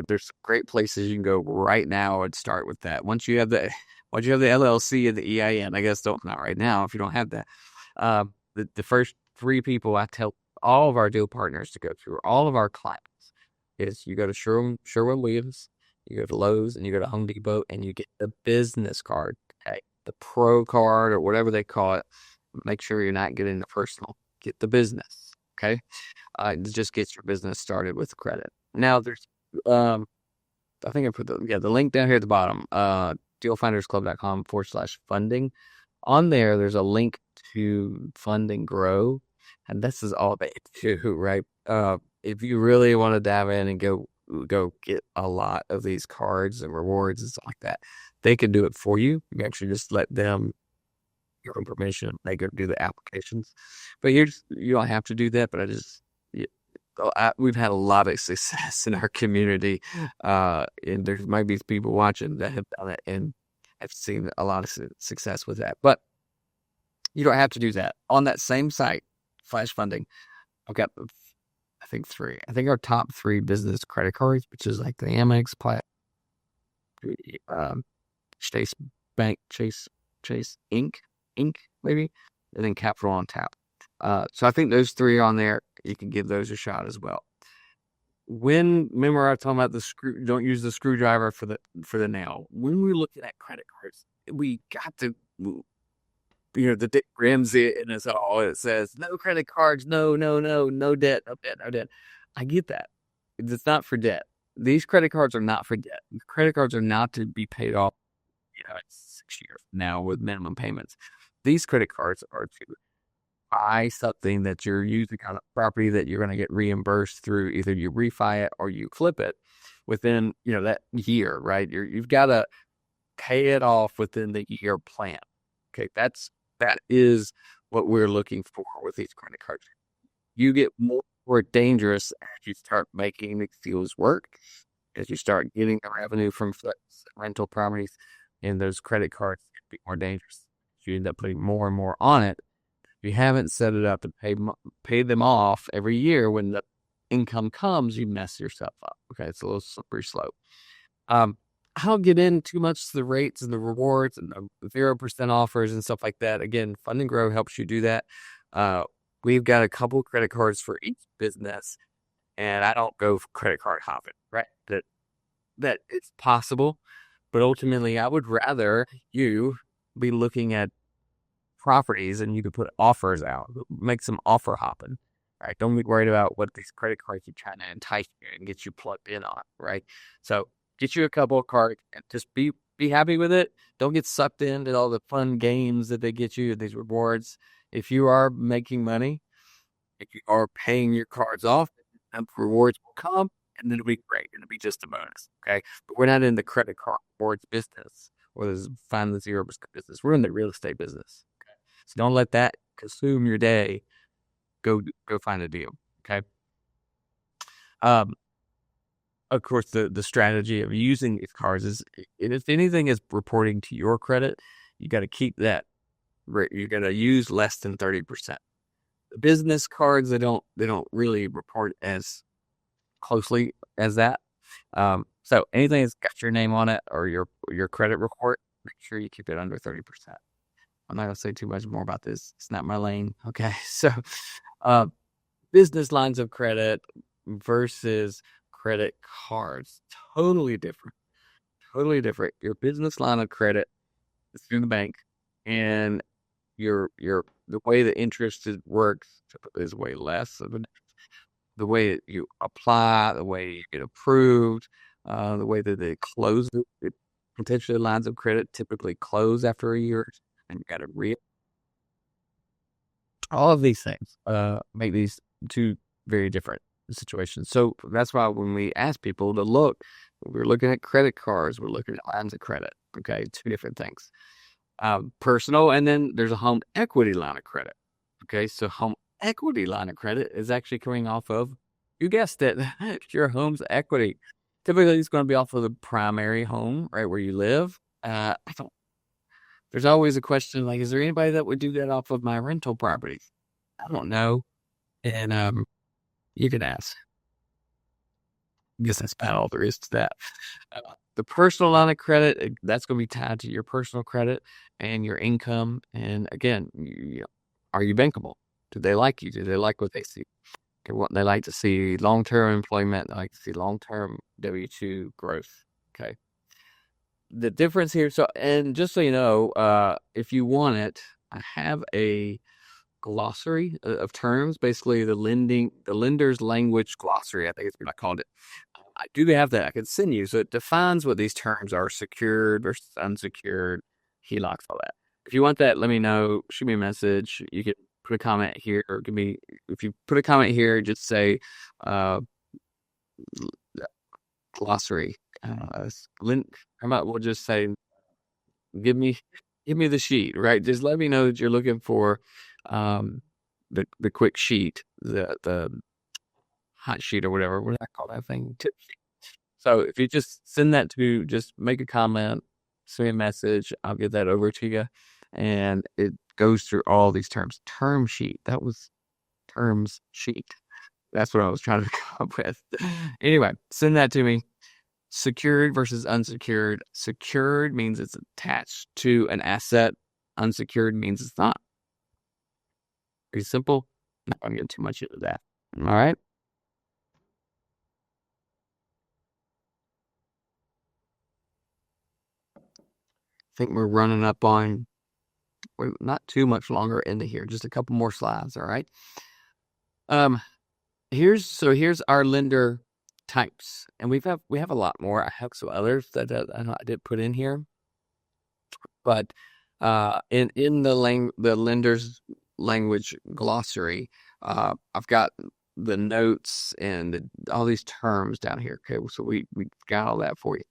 There's great places you can go right now and start with that. Once you have the LLC and the EIN, I guess not right now if you don't have that. The first three people I tell all of our deal partners to go through, all of our clients, is you go to Sherwin-Williams, you go to Lowe's, and you go to Home Depot, and you get the business card, okay? The pro card or whatever they call it. Make sure you're not getting the personal. Get the business, okay? It just gets your business started with credit. Now there's, I think I put the link down here at the bottom, dealfindersclub.com/funding. On there's a link to Fund and Grow, and this is all they do, right? If you really want to dive in and go get a lot of these cards and rewards and stuff like that, they can do it for you. You actually just let them your own permission. They go do the applications, but you don't have to do that. But we've had a lot of success in our community, and there might be people watching that have done it and have seen a lot of success with that. But you don't have to do that. On that same site, Flash Funding, I've got, I think, three. I think our top three business credit cards, which is like the Amex, Chase Bank, Chase Inc., maybe, and then Capital on Tap. So I think those three on there, you can give those a shot as well. Remember I was talking about the screw, don't use the screwdriver for the nail. When we're looking at credit cards, we got to, the Dick Ramsey and it's all it says, no credit cards, no, no, no, no debt, no debt, no debt. I get that. It's not for debt. These credit cards are not for debt. Credit cards are not to be paid off, 6 years now with minimum payments. These credit cards are to buy something that you're using on a property that you're going to get reimbursed through either you refi it or you flip it within, that year, right? You've got to pay it off within the year plan. Okay, that is what we're looking for with these credit cards. You get more dangerous as you start making these deals work, as you start getting the revenue from rental properties, and those credit cards can be more dangerous. You end up putting more and more on it. If you haven't set it up to pay them off every year when the income comes, you mess yourself up. Okay, it's a little slippery slope. I don't get in too much to the rates and the rewards and the 0% offers and stuff like that. Again, Fund and Grow helps you do that. We've got a couple credit cards for each business, and I don't go for credit card hopping, right? That it's possible, but ultimately, I would rather you be looking at properties and you could put offers out, make some offer hopping, right? Don't be worried about what these credit cards are trying to entice you and get you plugged in on, right? So get you a couple of cards and just be happy with it. Don't get sucked into all the fun games that they get you, these rewards. If you are making money, if you are paying your cards off, and rewards will come and it'll be great. It'll be just a bonus. Okay. But we're not in the credit card rewards business or this find the 0% business. We're in the real estate business. Okay. So don't let that consume your day. Go find a deal. Okay. Of course, the strategy of using these cards is, if anything is reporting to your credit, you got to keep that. You're going to use less than 30%. The business cards, they don't really report as closely as that. So anything that's got your name on it or your credit report, make sure you keep it under 30%. I'm not going to say too much more about this. It's not my lane. Okay. So, business lines of credit versus credit cards, totally different. Totally different. Your business line of credit is through the bank, and the way the interest works is way less. The way that you apply, the way you get approved, the way that they close potentially lines of credit typically close after a year, and you got to all of these things make these two very different situations. So that's why when we ask people to look, we're looking at credit cards, we're looking at lines of credit. Okay, two different things. Personal, and then there's a home equity line of credit. Okay, so home equity line of credit is actually coming off of, you guessed it, your home's equity. Typically, it's going to be off of the primary home, right, where you live. There's always a question like, is there anybody that would do that off of my rental property? I don't know. And you can ask. I guess that's about all there is to that. The personal line of credit, that's going to be tied to your personal credit and your income. And again, are you bankable? Do they like you? Do they like what they see? They like to see long-term employment. They like to see long-term W-2 growth. Okay. The difference here, and just so you know, if you want it, I have a glossary of terms, basically the lender's language glossary, I think it's what I called it. I do have that I could send you. So it defines what these terms are: secured versus unsecured, HELOCs, all that. If you want that, let me know. Shoot me a message. You can put a comment here, or if you put a comment here, just say glossary. How about we'll just say, give me the sheet, right? Just let me know that you're looking for the quick sheet, the hot sheet or whatever. What do I call that thing? Tip sheet. So if you just send that just make a comment, send me a message, I'll get that over to you. And it goes through all these terms. Term sheet. That was terms sheet. That's what I was trying to come up with. Anyway, send that to me. Secured versus unsecured. Secured means it's attached to an asset. Unsecured means it's not. Pretty simple. Not going to get too much into that. All right. I think we're running up on, we're not too much longer into here, just a couple more slides. All right. Um, here's our lender types, and we have a lot more. I have some others that I did put in here, but in the lender's language glossary, I've got the notes and all these terms down here. Okay, so we got all that for you.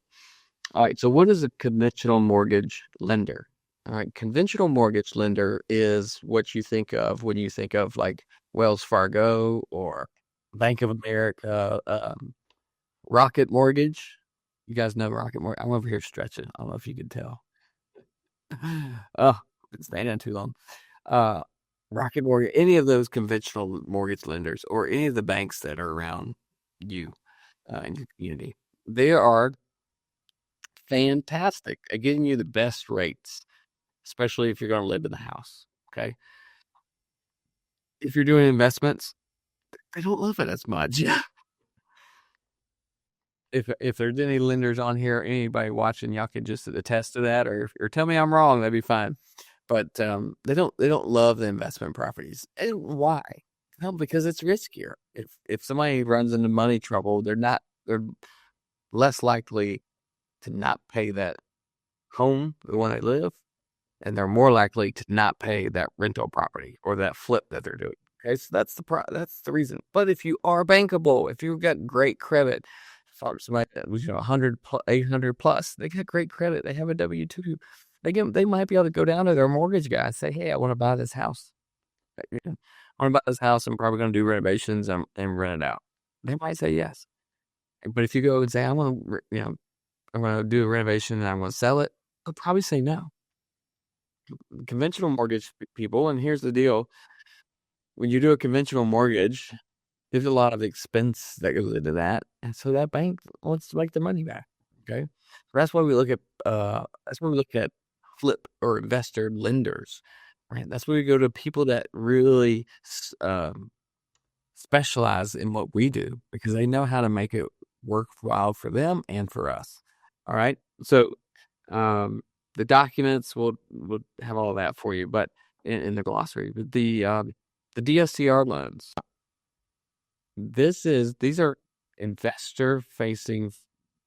All right, so what is a conventional mortgage lender? All right, conventional mortgage lender is what you think of when you think of like Wells Fargo or Bank of America, Rocket Mortgage. You guys know Rocket Mortgage? I'm over here stretching. I don't know if you can tell. Oh, been standing too long. Uh, Rocket Mortgage, any of those conventional mortgage lenders or any of the banks that are around you in your community, they are fantastic at getting you the best rates, especially if you're going to live in the house. Okay. If you're doing investments, they don't love it as much. If there's any lenders on here, anybody watching, y'all can just attest to that, or tell me I'm wrong. That'd be fine. But they don't love the investment properties. And why? No, because it's riskier. If somebody runs into money trouble, they're less likely to not pay that home, the one they live, and they're more likely to not pay that rental property or that flip that they're doing. Okay, so that's the reason. But if you are bankable, if you've got great credit, if somebody that was 100 800 plus, they got great credit. They have a W-2. They might be able to go down to their mortgage guy and say, "Hey, I want to buy this house. I want to buy this house. I'm probably going to do renovations and rent it out." They might say yes. But if you go and say, "I want to, I'm going to do a renovation and I'm going to sell it," they'll probably say no. Conventional mortgage people, and here's the deal: when you do a conventional mortgage, there's a lot of expense that goes into that, and so that bank wants to make their money back. Okay, so that's why we look at flip or investor lenders. Right, that's where we go to people that really specialize in what we do because they know how to make it worthwhile for them and for us. All right, so the documents will have all that for you, but in the glossary, but the DSCR loans. These are investor facing,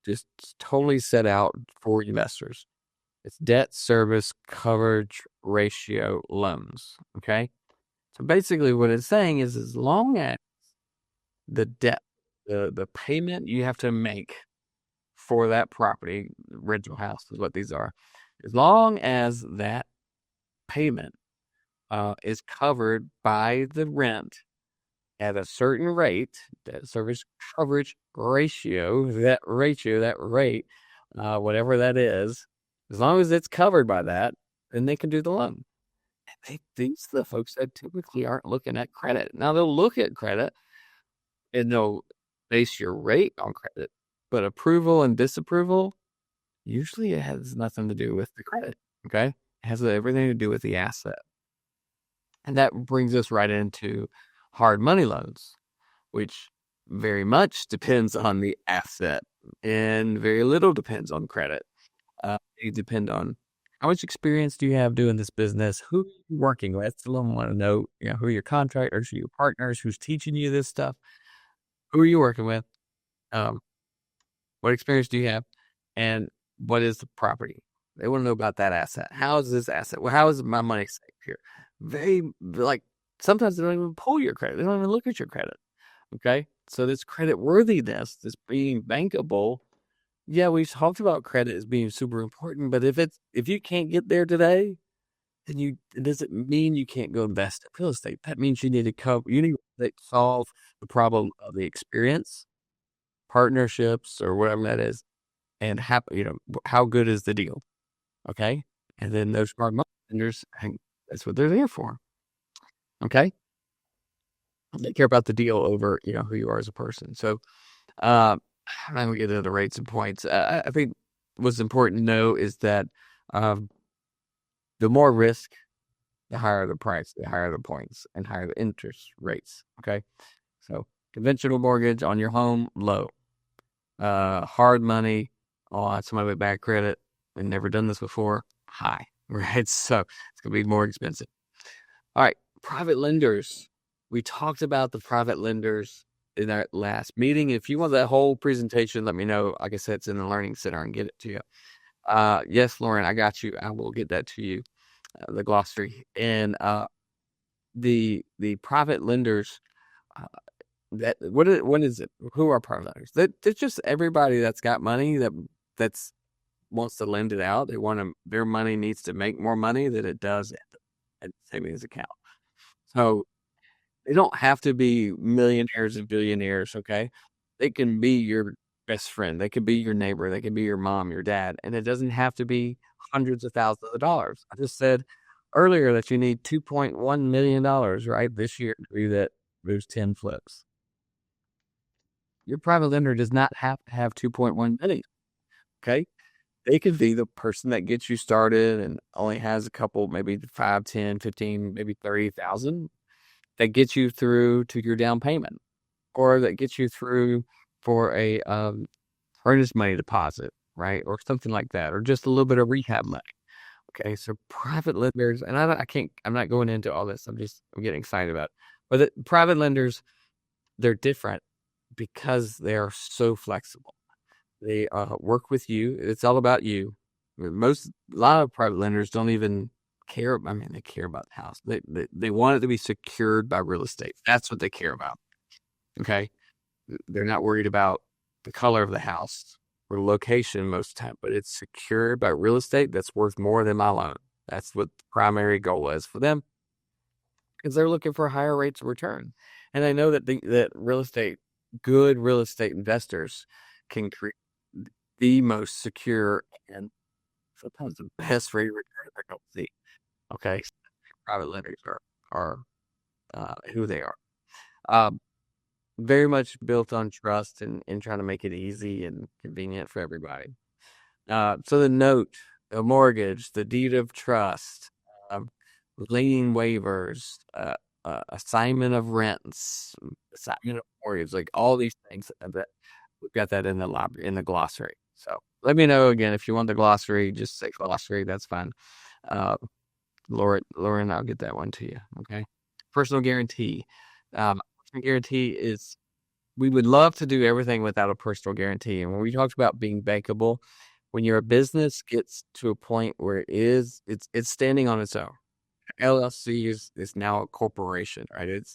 just totally set out for investors. It's debt service coverage ratio loans. Okay, so basically, what it's saying is, as long as the debt, the payment you have to make for that property, rental house is what these are. As long as that payment is covered by the rent at a certain rate, debt service coverage ratio, that rate, whatever that is, as long as it's covered by that, then they can do the loan. These are the folks that typically aren't looking at credit. Now they'll look at credit and they'll base your rate on credit, but approval and disapproval, usually it has nothing to do with the credit. Okay. It has everything to do with the asset. And that brings us right into hard money loans, which very much depends on the asset and very little depends on credit. It depends on how much experience do you have doing this business? Who are you working with? I want to know, who are your contractors, who are your partners, who's teaching you this stuff? Who are you working with? Um, what experience do you have? And what is the property? They want to know about that asset. How is this asset? Well, how is my money safe here? Very like sometimes they don't even pull your credit. They don't even look at your credit. Okay. So this credit worthiness, this being bankable, yeah, we've talked about credit as being super important, but if you can't get there today, then it doesn't mean you can't go invest in real estate. That means you need to solve the problem of the experience, partnerships, or whatever that is, and how good is the deal? Okay, and then those smart money lenders, that's what they're there for. Okay, they care about the deal over who you are as a person. So, I'm not gonna get into the rates and points. I think what's important to know is that um, the more risk the higher the price, the higher the points, and higher the interest rates. Okay. So conventional mortgage on your home, low. Hard money on somebody with bad credit and never done this before, high. Right. So it's gonna be more expensive. All right. Private lenders. We talked about the private lenders in our last meeting. If you want that whole presentation, let me know. Like I said, it's in the Learning Center and get it to you. Yes, Lauren, I got you. I will get that to you, the glossary. And the private lenders, uh, what is it? Who are private lenders? That's just everybody that's got money that's wants to lend it out. They want to, their money needs to make more money than it does at the savings account. So they don't have to be millionaires and billionaires, okay? They can be your best friend. They can be your neighbor. They can be your mom, your dad. And it doesn't have to be hundreds of thousands of dollars. I just said earlier that you need $2.1 million, right, this year to do that, those 10 flips. Your private lender does not have to have 2.1 million, okay? They could be the person that gets you started and only has a couple, maybe 5, 10, 15, maybe 30,000 that gets you through to your down payment, or that gets you through for a earnest money deposit, right? Or something like that, or just a little bit of rehab money. Okay, so private lenders, and I can't, I'm not going into all this. I'm getting excited about it. But the private lenders, they're different because they are so flexible. They work with you. It's all about you. A lot of private lenders don't even care. I mean, they care about the house. They want it to be secured by real estate. That's what they care about. Okay. They're not worried about the color of the house or location most of the time, but it's secured by real estate that's worth more than my loan. That's what the primary goal is for them because they're looking for higher rates of return. And I know that good real estate investors can create the most secure and sometimes the best rate of return they're going to see. Okay. Private lenders are who they are. Um, Very much built on trust and trying to make it easy and convenient for everybody. So the note, the mortgage, the deed of trust, um, lien waivers, assignment of rents, assignment of mortgage, like all these things that we've got that in the library, in the glossary. So let me know again if you want the glossary. Just say glossary. That's fine. Uh, Lauren, I'll get that one to you. Okay. Personal guarantee. Personal guarantee is we would love to do everything without a personal guarantee. And when we talked about being bankable, when your business gets to a point where it's standing on its own. LLC is now a corporation, right? It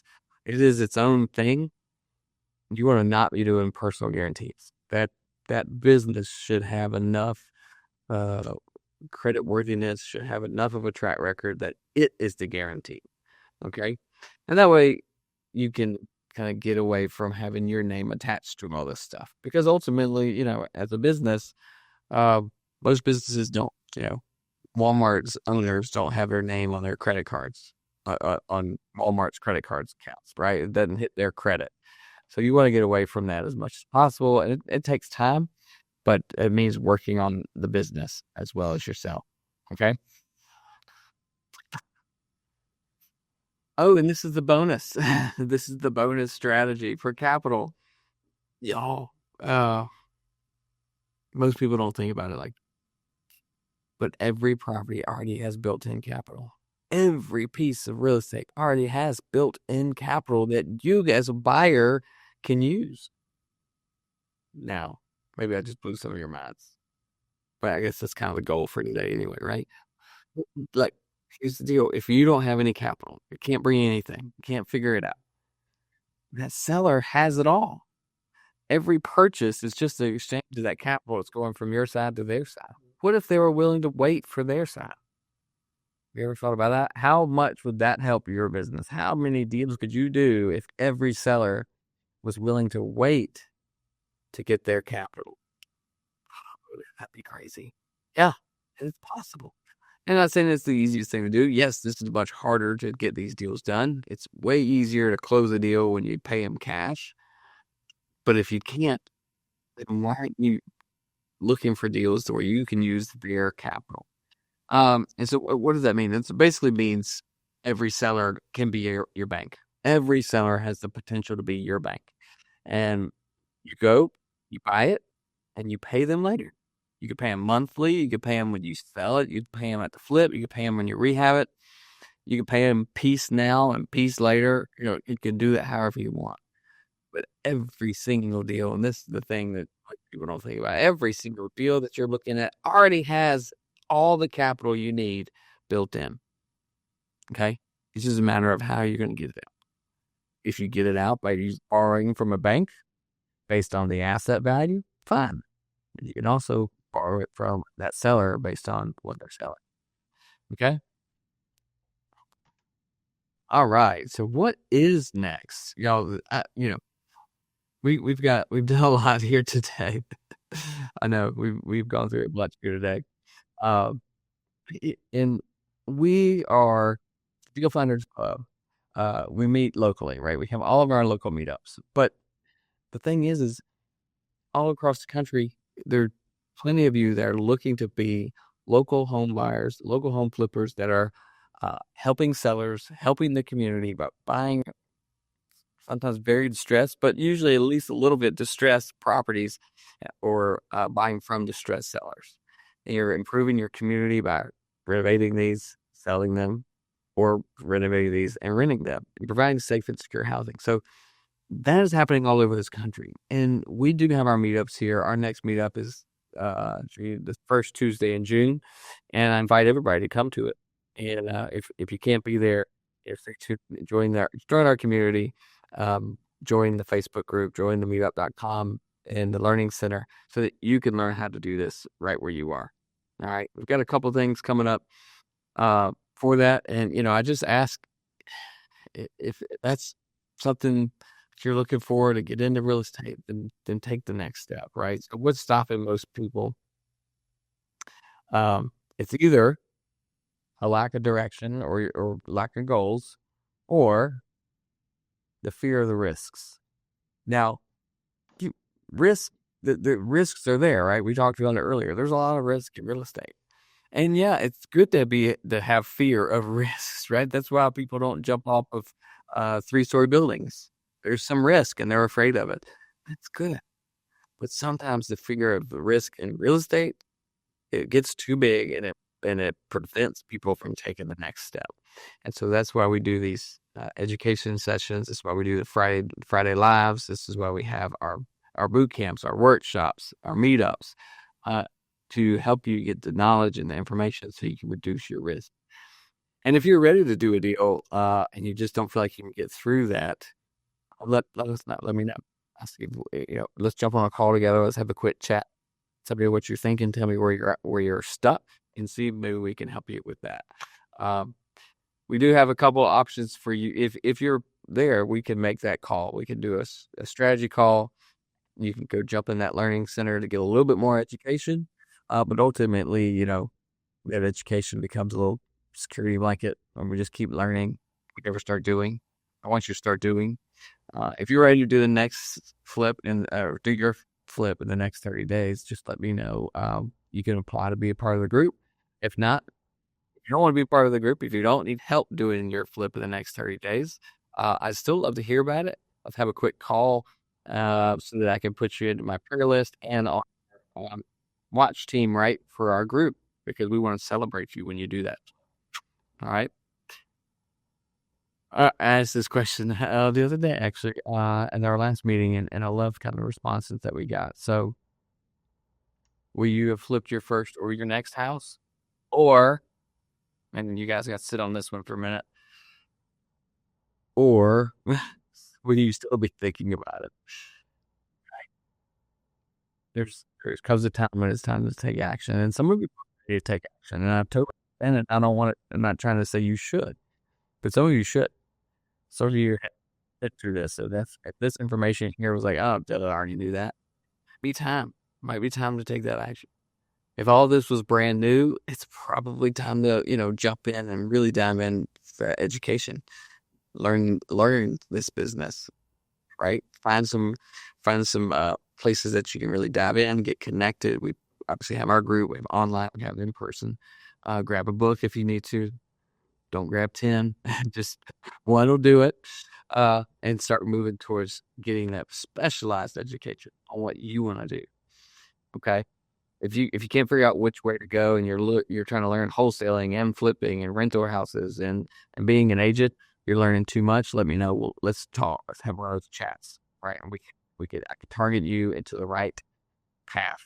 is its own thing. You want to not be doing personal guarantees. That business should have enough uh, credit worthiness, should have enough of a track record that it is the guarantee. Okay. And that way you can kind of get away from having your name attached to all this stuff. Because ultimately, as a business, uh, most businesses don't, Walmart's owners don't have their name on their credit cards, on Walmart's credit cards accounts, right? It doesn't hit their credit. So you want to get away from that as much as possible. And it takes time, but it means working on the business as well as yourself. Okay. Oh, and this is the bonus. This is the bonus strategy for capital. Y'all, most people don't think about it like, but every property already has built-in capital. Every piece of real estate already has built-in capital that you as a buyer can use. Now, maybe I just blew some of your minds, but I guess that's kind of the goal for today anyway, right? Like, here's the deal. If you don't have any capital, you can't bring anything, you can't figure it out. That seller has it all. Every purchase is just an exchange of that capital. It's going from your side to their side. What if they were willing to wait for their side? You ever thought about that? How much would that help your business? How many deals could you do if every seller was willing to wait to get their capital? That'd be crazy. Yeah, it's possible. And I'm not saying it's the easiest thing to do. Yes, this is much harder to get these deals done. It's way easier to close a deal when you pay them cash. But if you can't, then why aren't you looking for deals where you can use their capital? And so what does that mean? It basically means every seller can be your bank. Every seller has the potential to be your bank. And you go, you buy it, and you pay them later. You could pay them monthly. You could pay them when you sell it. You could pay them at the flip. You could pay them when you rehab it. You could pay them piece now and piece later. You can do that however you want. But every single deal, and this is the thing that people don't think about, every single deal that you're looking at already has all the capital you need built in. Okay? It's just a matter of how you're going to get it out. If you get it out by borrowing from a bank based on the asset value, fine. You can also borrow it from that seller based on what they're selling. Okay? All right. So what is next? Y'all, we've done a lot here today. I know we've gone through a bunch here today. Um, and we are Deal Finders Club. We meet locally, right? We have all of our local meetups. But the thing is all across the country, there are plenty of you that are looking to be local home buyers, local home flippers that are helping sellers, helping the community by buying sometimes very distressed, but usually at least a little bit distressed properties or buying from distressed sellers. And you're improving your community by renovating these, selling them, or renovating these and renting them, and providing safe and secure housing. So that is happening all over this country. And we do have our meetups here. Our next meetup is the first Tuesday in June. And I invite everybody to come to it. And if you can't be there, if to join our community, join the Facebook group, join the meetup.com and the learning center so that you can learn how to do this right where you are. All right. We've got a couple things coming up for that. And, I just ask if that's something you're looking for to get into real estate, then take the next step, right? So what's stopping most people? It's either a lack of direction or lack of goals, or the fear of the risks. Now, risk the risks are there, right? We talked about it earlier. There's a lot of risk in real estate. And yeah, it's good to have fear of risks, right? That's why people don't jump off of 3-story buildings. There's some risk and they're afraid of it. That's good. But sometimes the fear of the risk in real estate, it gets too big and it prevents people from taking the next step. And so that's why we do these education sessions. This is why we do the Friday lives. This is why we have our boot camps, our workshops, our meetups, to help you get the knowledge and the information so you can reduce your risk. And if you're ready to do a deal and you just don't feel like you can get through that, let us know. Let me know. Let's jump on a call together. Let's have a quick chat. Tell me what you're thinking. Tell me where you're stuck, and see if maybe we can help you with that. We do have a couple of options for you. If you're there, we can make that call. We can do a strategy call. You can go jump in that learning center to get a little bit more education. But ultimately, that education becomes a little security blanket, and we just keep learning. We never start doing. I want you to start doing. If you're ready to do the next flip or do your flip in the next 30 days, just let me know. You can apply to be a part of the group. If not, if you don't want to be a part of the group, if you don't need help doing your flip in the next 30 days, I'd still love to hear about it. Let's have a quick call so that I can put you into my prayer list and on watch team, right, for our group, because we want to celebrate you when you do that. All right. I asked this question the other day, actually, in our last meeting, and I love kind of the responses that we got. So, will you have flipped your first or your next house? Or, and you guys got to sit on this one for a minute, or will you still be thinking about it? There's comes a time when it's time to take action, and some of you are ready to take action, and I've totally understand it. I don't want it. I'm not trying to say you should, but some of you should. Some of you hit through this. So if this information here was like, oh, I already knew that. Might be time to take that action. If all this was brand new, it's probably time to, jump in and really dive in for education, learn this business, right? Find some places that you can really dive in, get connected. We obviously have our group, we have online, we have in person. Grab a book if you need to. Don't grab 10. Just one will do it. And start moving towards getting that specialized education on what you want to do. Okay. If you can't figure out which way to go, and you're trying to learn wholesaling and flipping and rental houses and being an agent, you're learning too much, let me know. Well, let's talk. Let's have one of those chats, right? And I could target you into the right path,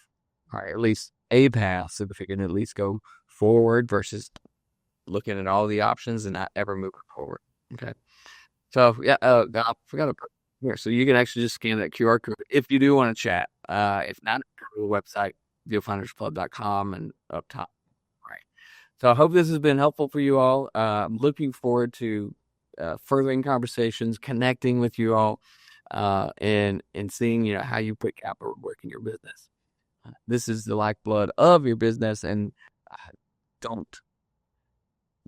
all right? At least a path, so if you can at least go forward versus looking at all the options and not ever moving forward. Okay. So yeah, I forgot to put here. So you can actually just scan that QR code if you do want to chat. If not, go to the website, dealfindersclub.com, and up top. Right. So I hope this has been helpful for you all. I'm looking forward to furthering conversations, connecting with you all, and seeing how you put capital to work in your business. This is the lifeblood of your business, and don't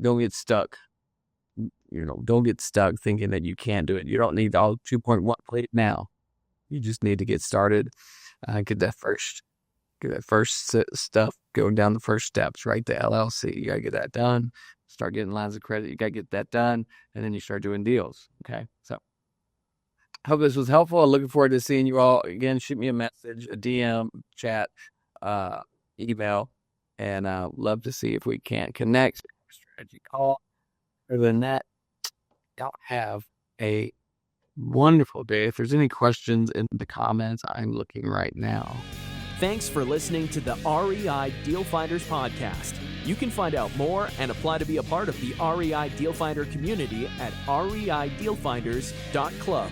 get stuck. Don't get stuck thinking that you can't do it. You don't need all 2.1 plate now. You just need to get started. Get that first stuff going down the first steps, right? The LLC, you gotta get that done. Start getting lines of credit, you gotta get that done, and then you start doing deals. Okay, so hope this was helpful. I'm looking forward to seeing you all again. Shoot me a message, a DM, chat, email, and love to see if we can connect. Strategy call. Other than that, y'all have a wonderful day. If there's any questions in the comments, I'm looking right now. Thanks for listening to the REI Deal Finders podcast. You can find out more and apply to be a part of the REI Deal Finder community at reidealfinders.club.